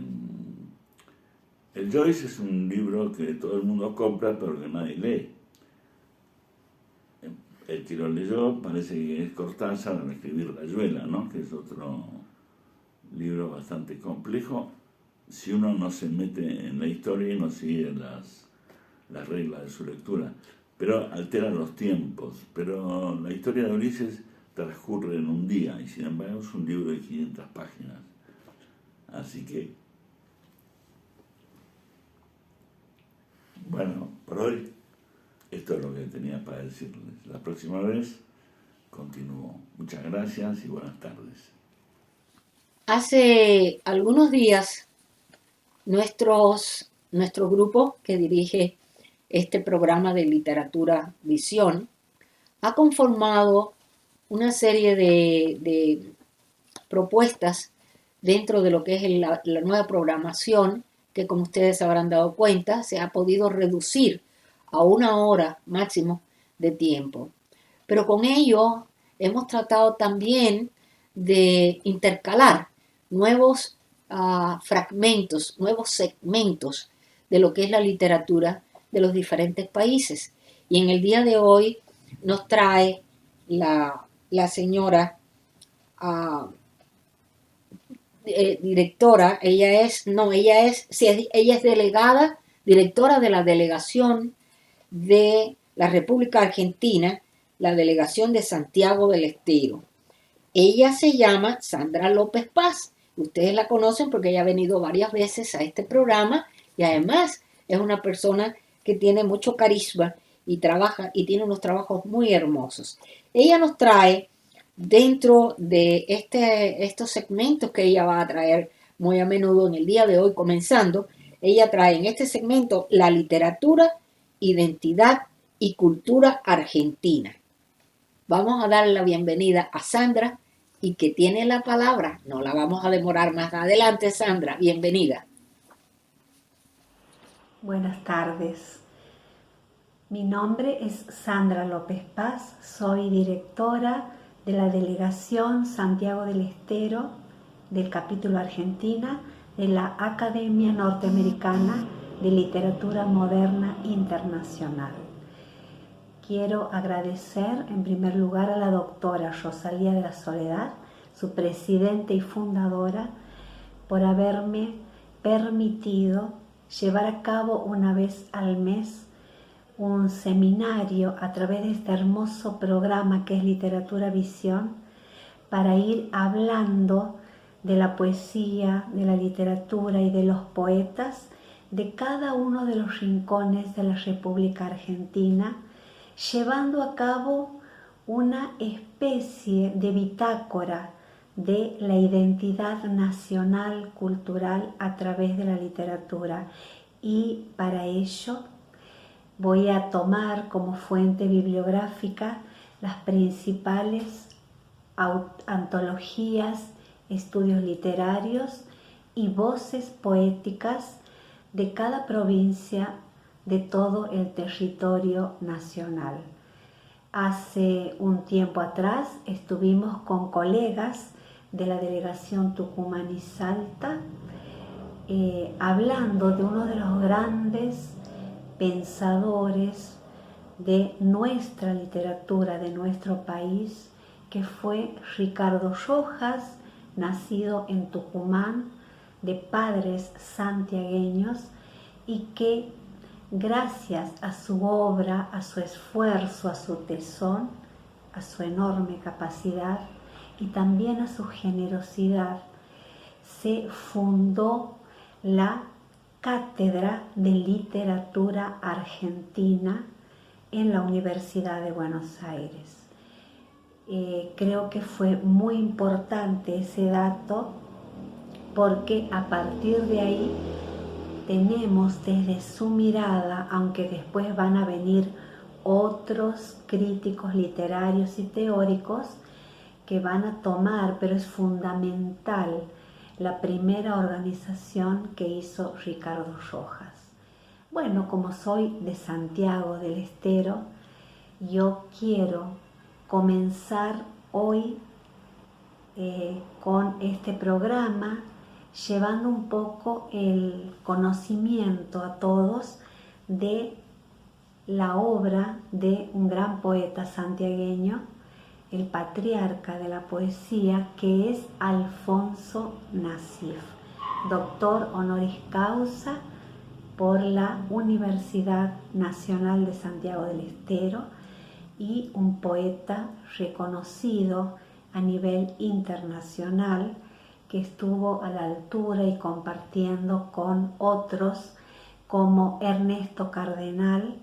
el Joyce es un libro que todo el mundo compra, pero que nadie lee. El que lo leyó parece que es Cortázar al escribir Rayuela, ¿no? Que es otro libro bastante complejo, si uno no se mete en la historia y no sigue las reglas de su lectura. Pero altera los tiempos. Pero la historia de Ulises transcurre en un día, y sin embargo es un libro de 500 páginas. Así que, bueno, por hoy esto es lo que tenía para decirles. La próxima vez continúo. Muchas gracias y buenas tardes. Hace algunos días nuestros nuestro grupo que dirige este programa de Literatura Visión ha conformado una serie de propuestas dentro de lo que es la nueva programación, que como ustedes habrán dado cuenta, se ha podido reducir a 1 hora máximo de tiempo. Pero con ello hemos tratado también de intercalar nuevos fragmentos, nuevos segmentos de lo que es la literatura de los diferentes países. Y en el día de hoy nos trae la señora directora, ella es delegada, directora de la delegación de la República Argentina, la delegación de Santiago del Estero. Ella se llama Sandra López Paz. Ustedes la conocen porque ella ha venido varias veces a este programa y además es una persona que tiene mucho carisma y trabaja y tiene unos trabajos muy hermosos. Ella nos trae dentro de estos segmentos que ella va a traer muy a menudo en el día de hoy, comenzando, ella trae en este segmento la literatura, identidad y cultura argentina. Vamos a darle la bienvenida a Sandra y que tiene la palabra. No la vamos a demorar más. Adelante, Sandra, bienvenida. Buenas tardes. Mi nombre es Sandra López Paz, soy directora de la Delegación Santiago del Estero del capítulo Argentina de la Academia Norteamericana de Literatura Moderna Internacional. Quiero agradecer en primer lugar a la doctora Rosalía de la Soledad, su presidenta y fundadora, por haberme permitido llevar a cabo una vez al mes un seminario a través de este hermoso programa que es Literatura Visión, para ir hablando de la poesía, de la literatura y de los poetas de cada uno de los rincones de la República Argentina, llevando a cabo una especie de bitácora de la identidad nacional cultural a través de la literatura. Y para ello voy a tomar como fuente bibliográfica las principales antologías, estudios literarios y voces poéticas de cada provincia de todo el territorio nacional. Hace un tiempo atrás estuvimos con colegas de la delegación Tucumán y Salta hablando de uno de los grandes pensadores de nuestra literatura, de nuestro país, que fue Ricardo Rojas, nacido en Tucumán, de padres santiagueños, y que gracias a su obra, a su esfuerzo, a su tesón, a su enorme capacidad y también a su generosidad, se fundó la Cátedra de Literatura Argentina en la Universidad de Buenos Aires. Creo que fue muy importante ese dato porque a partir de ahí tenemos desde su mirada, aunque después van a venir otros críticos literarios y teóricos que van a tomar, pero es fundamental la primera organización que hizo Ricardo Rojas. Bueno, como soy de Santiago del Estero, yo quiero comenzar hoy con este programa llevando un poco el conocimiento a todos de la obra de un gran poeta santiagueño, el patriarca de la poesía, que es Alfonso Nasif, doctor honoris causa por la Universidad Nacional de Santiago del Estero y un poeta reconocido a nivel internacional que estuvo a la altura y compartiendo con otros como Ernesto Cardenal,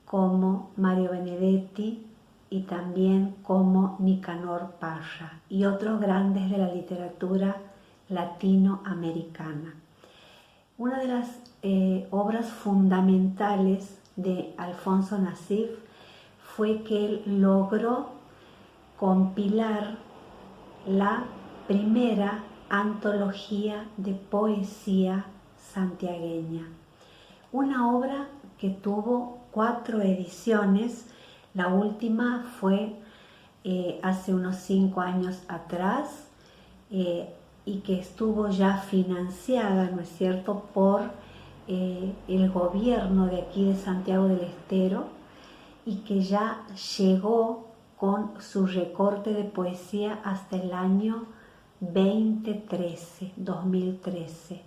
como Mario Benedetti y también como Nicanor Parra y otros grandes de la literatura latinoamericana. Una de las obras fundamentales de Alfonso Nassif fue que él logró compilar la primera antología de poesía santiagueña. Una obra que tuvo 4 ediciones, la última fue hace unos 5 años atrás y que estuvo ya financiada, ¿no es cierto?, por el gobierno de aquí de Santiago del Estero y que ya llegó con su recorte de poesía hasta el año 2013.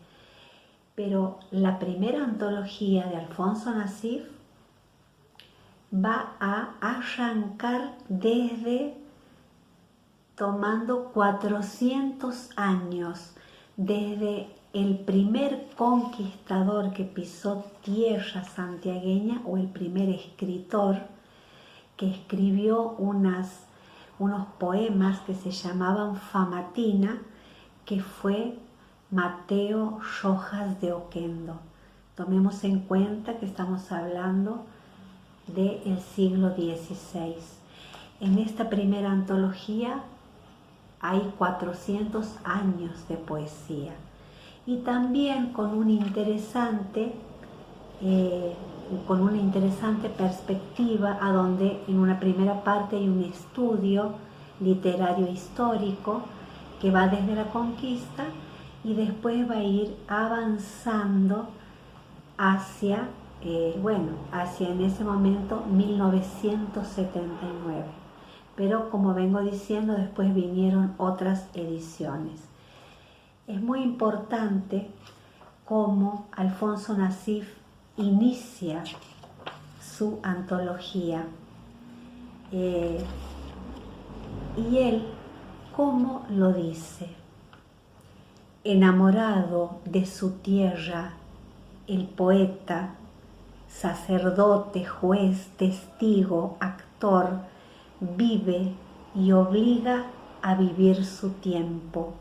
Pero la primera antología de Alfonso Nassif va a arrancar desde tomando 400 años desde el primer conquistador que pisó tierra santiagueña o el primer escritor que escribió unos poemas que se llamaban Famatina, que fue Mateo Rojas de Oquendo. Tomemos en cuenta que estamos hablando del siglo XVI. En esta primera antología hay 400 años de poesía y también con una interesante perspectiva, a donde en una primera parte hay un estudio literario histórico que va desde la conquista y después va a ir avanzando hacia en ese momento 1979. Pero como vengo diciendo, después vinieron otras ediciones. Es muy importante cómo Alfonso Nassif inicia su antología y él, ¿cómo lo dice? Enamorado de su tierra, el poeta, sacerdote, juez, testigo, actor, vive y obliga a vivir su tiempo.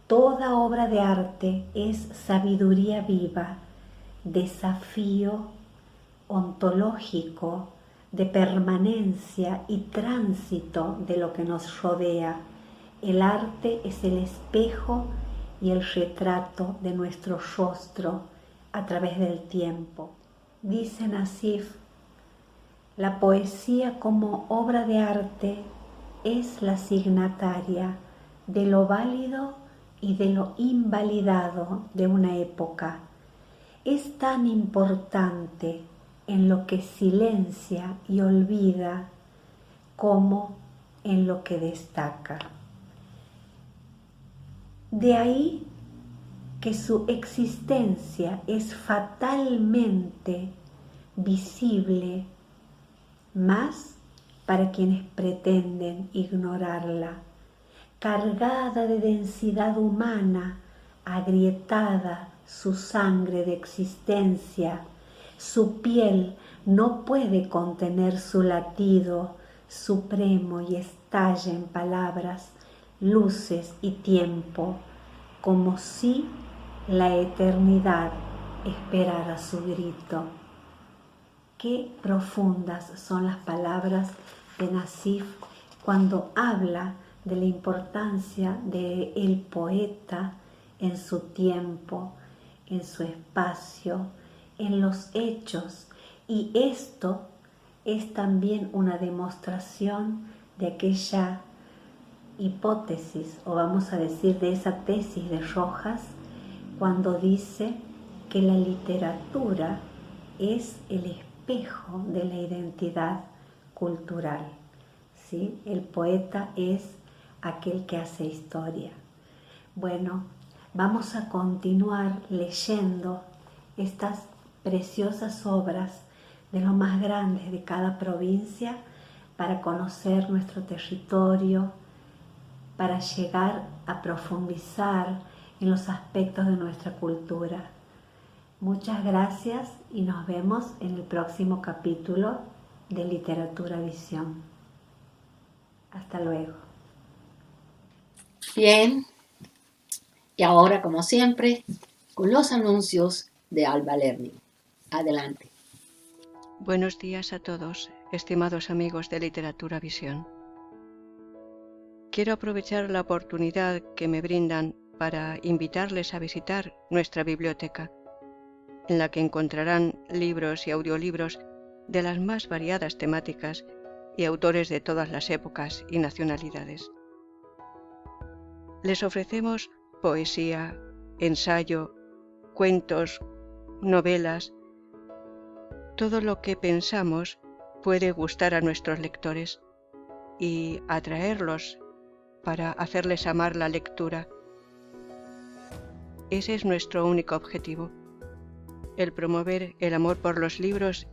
Toda obra de arte es sabiduría viva, desafío ontológico de permanencia y tránsito de lo que nos rodea. El arte es el espejo y el retrato de nuestro rostro a través del tiempo. Dice Nassif, la poesía como obra de arte es la signataria de lo válido y de lo invalidado de una época. Es tan importante en lo que silencia y olvida como en lo que destaca. De ahí que su existencia es fatalmente visible, más para quienes pretenden ignorarla, cargada de densidad humana, agrietada su sangre de existencia, su piel no puede contener su latido supremo y estalla en palabras, luces y tiempo, como si la eternidad esperara su grito. Qué profundas son las palabras de Nassif cuando habla de la importancia del poeta en su tiempo, en su espacio, en los hechos. Y esto es también una demostración de aquella hipótesis, o vamos a decir de esa tesis de Rojas, cuando dice que la literatura es el espejo de la identidad cultural, ¿sí? El poeta es aquel que hace historia. Bueno, vamos a continuar leyendo estas preciosas obras de los más grandes de cada provincia para conocer nuestro territorio, para llegar a profundizar en los aspectos de nuestra cultura. Muchas gracias y nos vemos en el próximo capítulo de Literatura Visión. Hasta luego. Bien, y ahora, como siempre, con los anuncios de Alba Learning. Adelante. Buenos días a todos, estimados amigos de Literatura Visión. Quiero aprovechar la oportunidad que me brindan para invitarles a visitar nuestra biblioteca, en la que encontrarán libros y audiolibros de las más variadas temáticas y autores de todas las épocas y nacionalidades. Les ofrecemos poesía, ensayo, cuentos, novelas, todo lo que pensamos puede gustar a nuestros lectores y atraerlos para hacerles amar la lectura. Ese es nuestro único objetivo, el promover el amor por los libros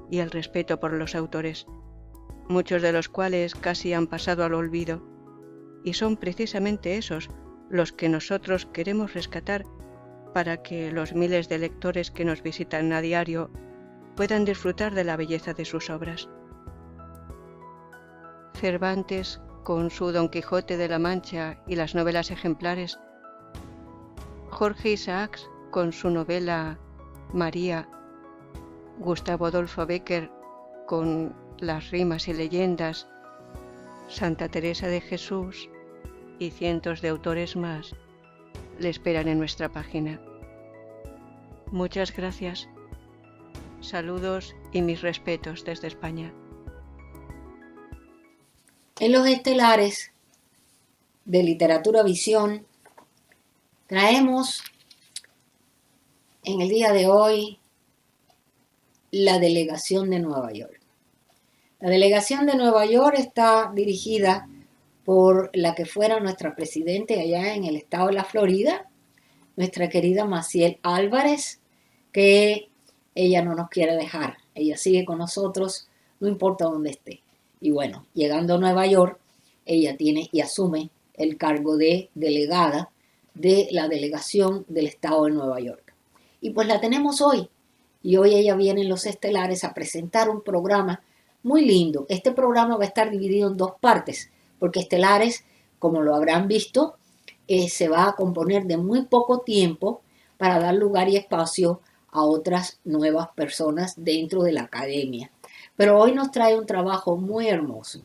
y el respeto por los autores, muchos de los cuales casi han pasado al olvido, y son precisamente esos los que nosotros queremos rescatar para que los miles de lectores que nos visitan a diario puedan disfrutar de la belleza de sus obras. Cervantes, con su Don Quijote de la Mancha y las novelas ejemplares, Jorge Isaacs, con su novela María, Gustavo Adolfo Bécquer, con las rimas y leyendas, Santa Teresa de Jesús y cientos de autores más le esperan en nuestra página. Muchas gracias. Saludos y mis respetos desde España. En los estelares de Literatura Visión traemos en el día de hoy la delegación de Nueva York. La delegación de Nueva York está dirigida por la que fuera nuestra presidente allá en el estado de la Florida, nuestra querida Maciel Álvarez, que ella no nos quiere dejar. Ella sigue con nosotros, no importa dónde esté. Y bueno, llegando a Nueva York, ella tiene y asume el cargo de delegada de la delegación del estado de Nueva York. Y pues la tenemos hoy. Y hoy ella viene en Los Estelares a presentar un programa muy lindo. Este programa va a estar dividido en dos partes, porque Estelares, como lo habrán visto, se va a componer de muy poco tiempo para dar lugar y espacio a otras nuevas personas dentro de la academia. Pero hoy nos trae un trabajo muy hermoso.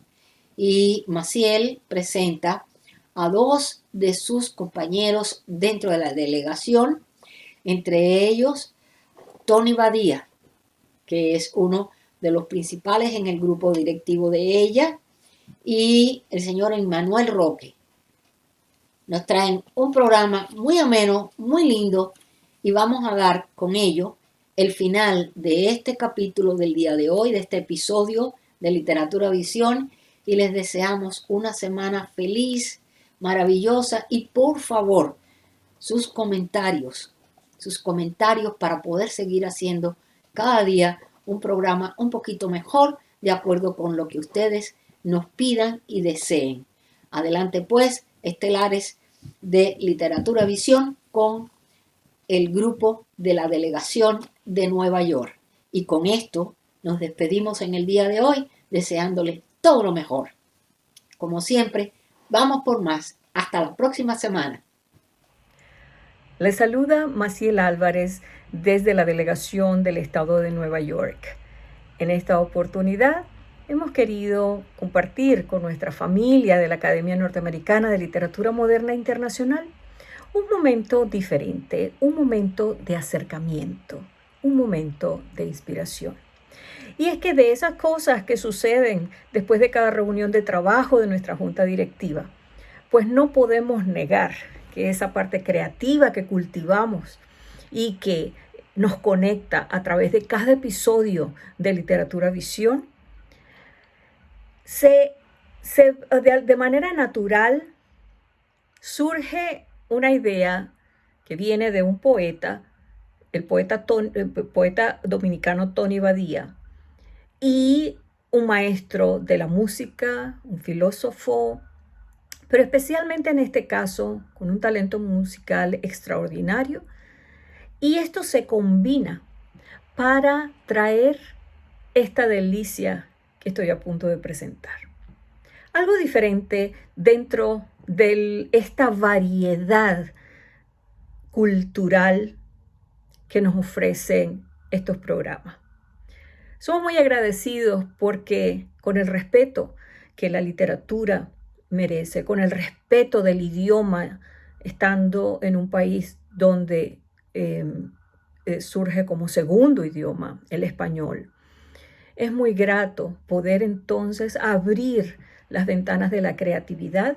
Y Maciel presenta a dos de sus compañeros dentro de la delegación, entre ellos Tony Badía, que es uno de los principales en el grupo directivo de ella, y el señor Emmanuel Roque. Nos traen un programa muy ameno, muy lindo, y vamos a dar con ello el final de este capítulo del día de hoy, de este episodio de Literatura Visión, y les deseamos una semana feliz, maravillosa, y por favor, sus comentarios para poder seguir haciendo cada día un programa un poquito mejor, de acuerdo con lo que ustedes nos pidan y deseen. Adelante pues, Estelares de Literatura Visión con el grupo de la delegación de Nueva York. Y con esto nos despedimos en el día de hoy, deseándoles todo lo mejor. Como siempre, vamos por más. Hasta la próxima semana. Les saluda Maciel Álvarez desde la delegación del estado de Nueva York. En esta oportunidad hemos querido compartir con nuestra familia de la Academia Norteamericana de Literatura Moderna e Internacional un momento diferente, un momento de acercamiento, un momento de inspiración. Y es que de esas cosas que suceden después de cada reunión de trabajo de nuestra junta directiva, pues no podemos negar que esa parte creativa que cultivamos y que nos conecta a través de cada episodio de Literatura Visión, de manera natural surge una idea que viene de un poeta, el poeta dominicano Tony Badía, y un maestro de la música, un filósofo, pero especialmente en este caso con un talento musical extraordinario. Y esto se combina para traer esta delicia que estoy a punto de presentar. Algo diferente dentro de esta variedad cultural que nos ofrecen estos programas. Somos muy agradecidos porque con el respeto que la literatura merece, con el respeto del idioma, estando en un país donde surge como segundo idioma el español, es muy grato poder entonces abrir las ventanas de la creatividad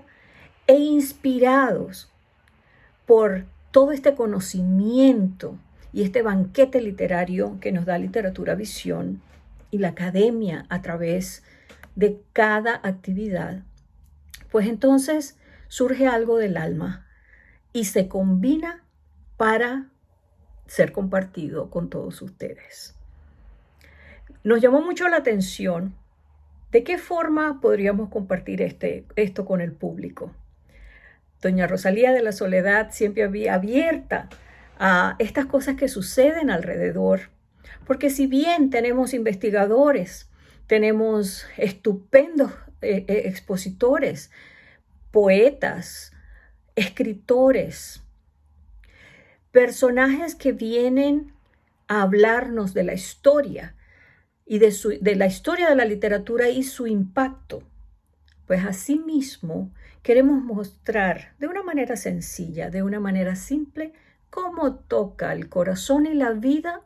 e inspirados por todo este conocimiento y este banquete literario que nos da Literatura Visión y la academia a través de cada actividad, pues entonces surge algo del alma y se combina para ser compartido con todos ustedes. Nos llamó mucho la atención de qué forma podríamos compartir esto con el público. Doña Rosalía de la Soledad siempre había abierta a estas cosas que suceden alrededor, porque si bien tenemos investigadores, tenemos estupendos expositores, poetas, escritores, personajes que vienen a hablarnos de la historia y de la historia de la literatura y su impacto, pues asimismo queremos mostrar de una manera sencilla, de una manera simple, cómo toca el corazón y la vida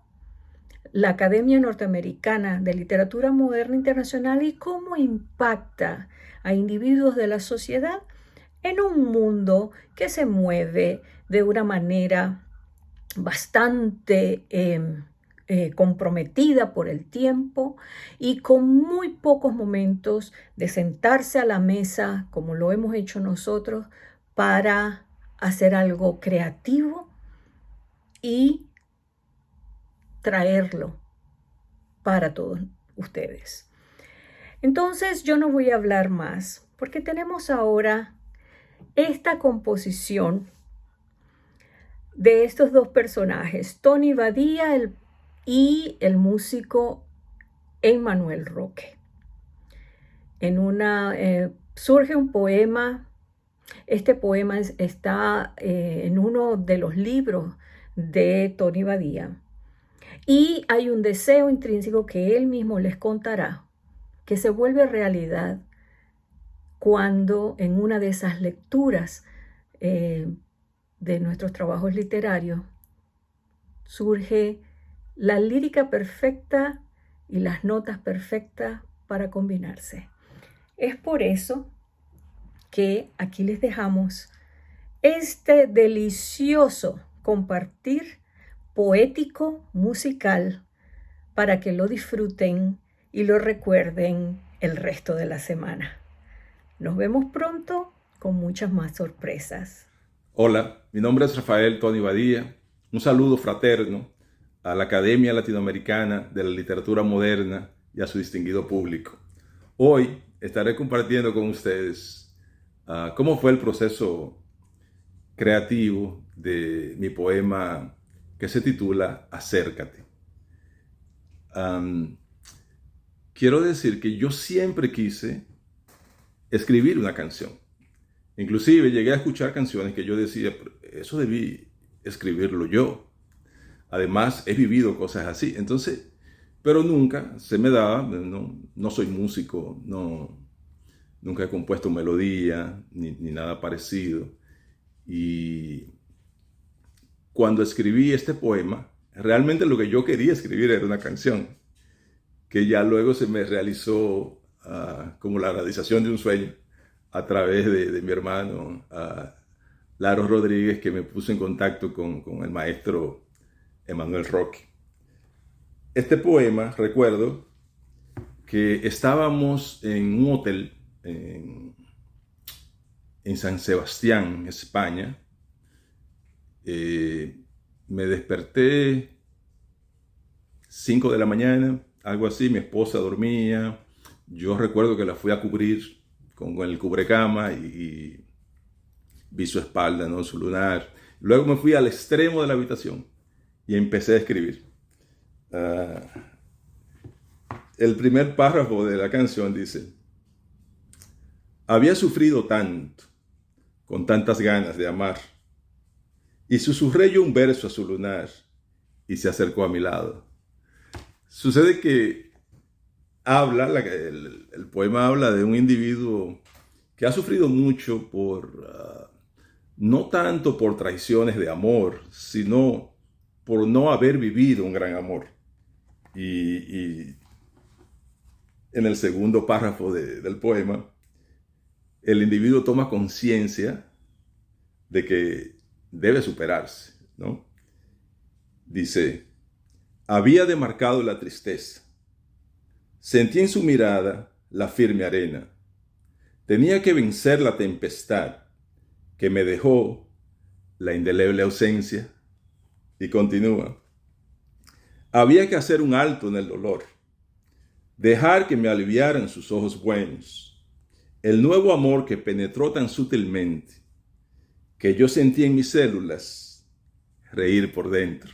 la Academia Norteamericana de Literatura Moderna Internacional y cómo impacta a individuos de la sociedad en un mundo que se mueve de una manera bastante comprometida por el tiempo y con muy pocos momentos de sentarse a la mesa, como lo hemos hecho nosotros, para hacer algo creativo y traerlo para todos ustedes. Entonces yo no voy a hablar más porque tenemos ahora esta composición de estos dos personajes, Tony Badía y el músico Emmanuel Roque. Surge un poema. Este poema está en uno de los libros de Tony Badía. Y hay un deseo intrínseco que él mismo les contará, que se vuelve realidad cuando en una de esas lecturas de nuestros trabajos literarios surge la lírica perfecta y las notas perfectas para combinarse. Es por eso que aquí les dejamos este delicioso compartir poético, musical, para que lo disfruten y lo recuerden el resto de la semana. Nos vemos pronto con muchas más sorpresas. Hola, mi nombre es Rafael Tony Badía. Un saludo fraterno a la Academia Latinoamericana de la Literatura Moderna y a su distinguido público. Hoy estaré compartiendo con ustedes cómo fue el proceso creativo de mi poema que se titula Acércate. Quiero decir que yo siempre quise escribir una canción. Inclusive llegué a escuchar canciones que yo decía, eso debí escribirlo yo. Además, he vivido cosas así. Entonces, pero nunca se me daba, no soy músico, nunca he compuesto melodía ni nada parecido. Y cuando escribí este poema, realmente lo que yo quería escribir era una canción, que ya luego se me realizó como la realización de un sueño a través de mi hermano Laro Rodríguez, que me puso en contacto con el maestro Emmanuel Roque. Este poema, recuerdo que estábamos en un hotel en San Sebastián, España. Me desperté 5 de la mañana, algo así. Mi esposa dormía. Yo recuerdo que la fui a cubrir con el cubrecama y vi su espalda, ¿no? Su lunar. Luego me fui al extremo de la habitación y empecé a escribir. El primer párrafo de la canción dice: había sufrido tanto, con tantas ganas de amar, y susurré yo un verso a su lunar, y se acercó a mi lado. Sucede que el poema habla de un individuo que ha sufrido mucho no tanto por traiciones de amor, sino por no haber vivido un gran amor. Y en el segundo párrafo del poema, el individuo toma conciencia de que debe superarse, ¿no? Dice: había demarcado la tristeza. Sentí en su mirada la firme arena. Tenía que vencer la tempestad que me dejó la indeleble ausencia. Y continúa: había que hacer un alto en el dolor, dejar que me aliviaran sus ojos buenos, el nuevo amor que penetró tan sutilmente que yo sentí en mis células reír por dentro.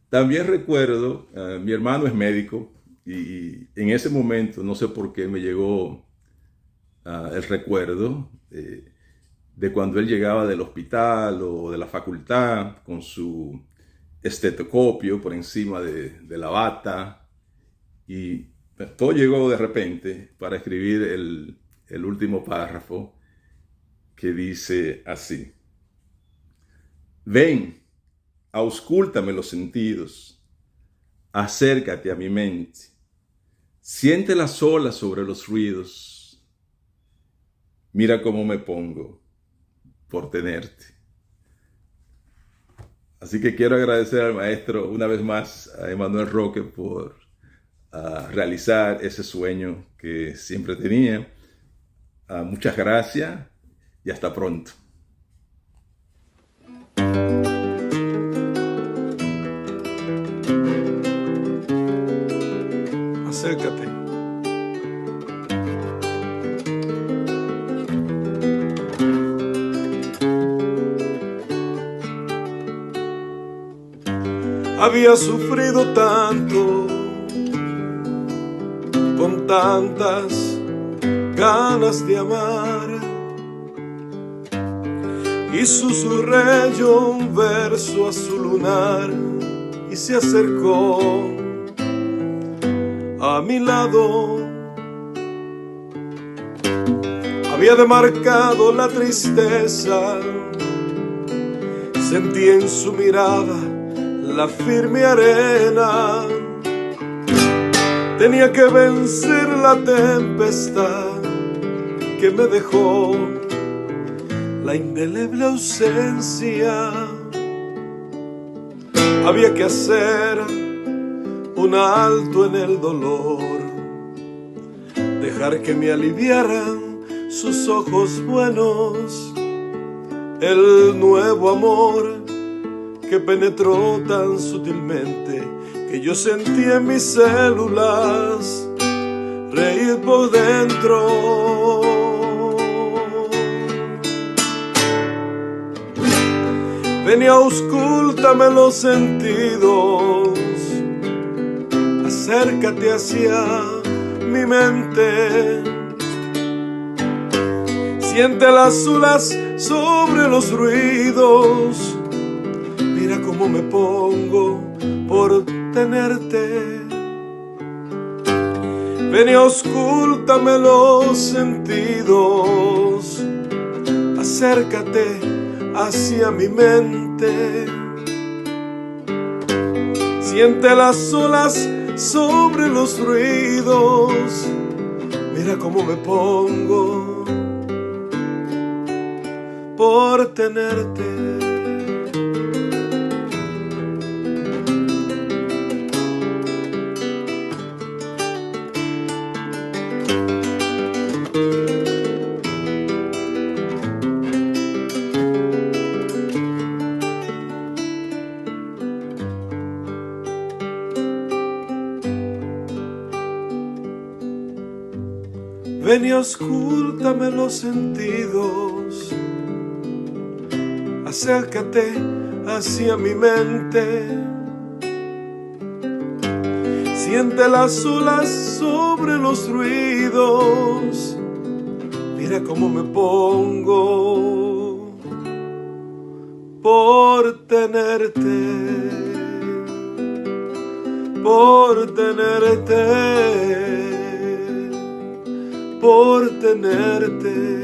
También recuerdo, mi hermano es médico, y en ese momento, no sé por qué, me llegó el recuerdo de cuando él llegaba del hospital o de la facultad con su estetoscopio por encima de la bata, y todo llegó de repente para escribir el último párrafo, que dice así: ven, auscúltame los sentidos, acércate a mi mente, siente las olas sobre los ruidos, mira cómo me pongo por tenerte. Así que quiero agradecer al maestro una vez más, a Emanuel Roque, por realizar ese sueño que siempre tenía. Muchas gracias y hasta pronto. Acércate. Había sufrido tanto, con tantas ganas de amar, y susurré yo un verso a su lunar, y se acercó a mi lado. Había demarcado la tristeza, sentí en su mirada la firme arena. Tenía que vencer la tempestad que me dejó la indeleble ausencia. Había que hacer un alto en el dolor, dejar que me aliviaran sus ojos buenos, el nuevo amor que penetró tan sutilmente que yo sentí en mis células reír por dentro. Ven y auscúltame los sentidos, acércate hacia mi mente, siente las olas sobre los ruidos, mira cómo me pongo por tenerte. Ven y auscúltame los sentidos, acércate hacia mi mente, siente las olas sobre los ruidos, mira cómo me pongo por tenerte. Ven y auscúltame los sentidos, acércate hacia mi mente, siente las olas sobre los ruidos, mira cómo me pongo por tenerte, por tenerte, por tenerte.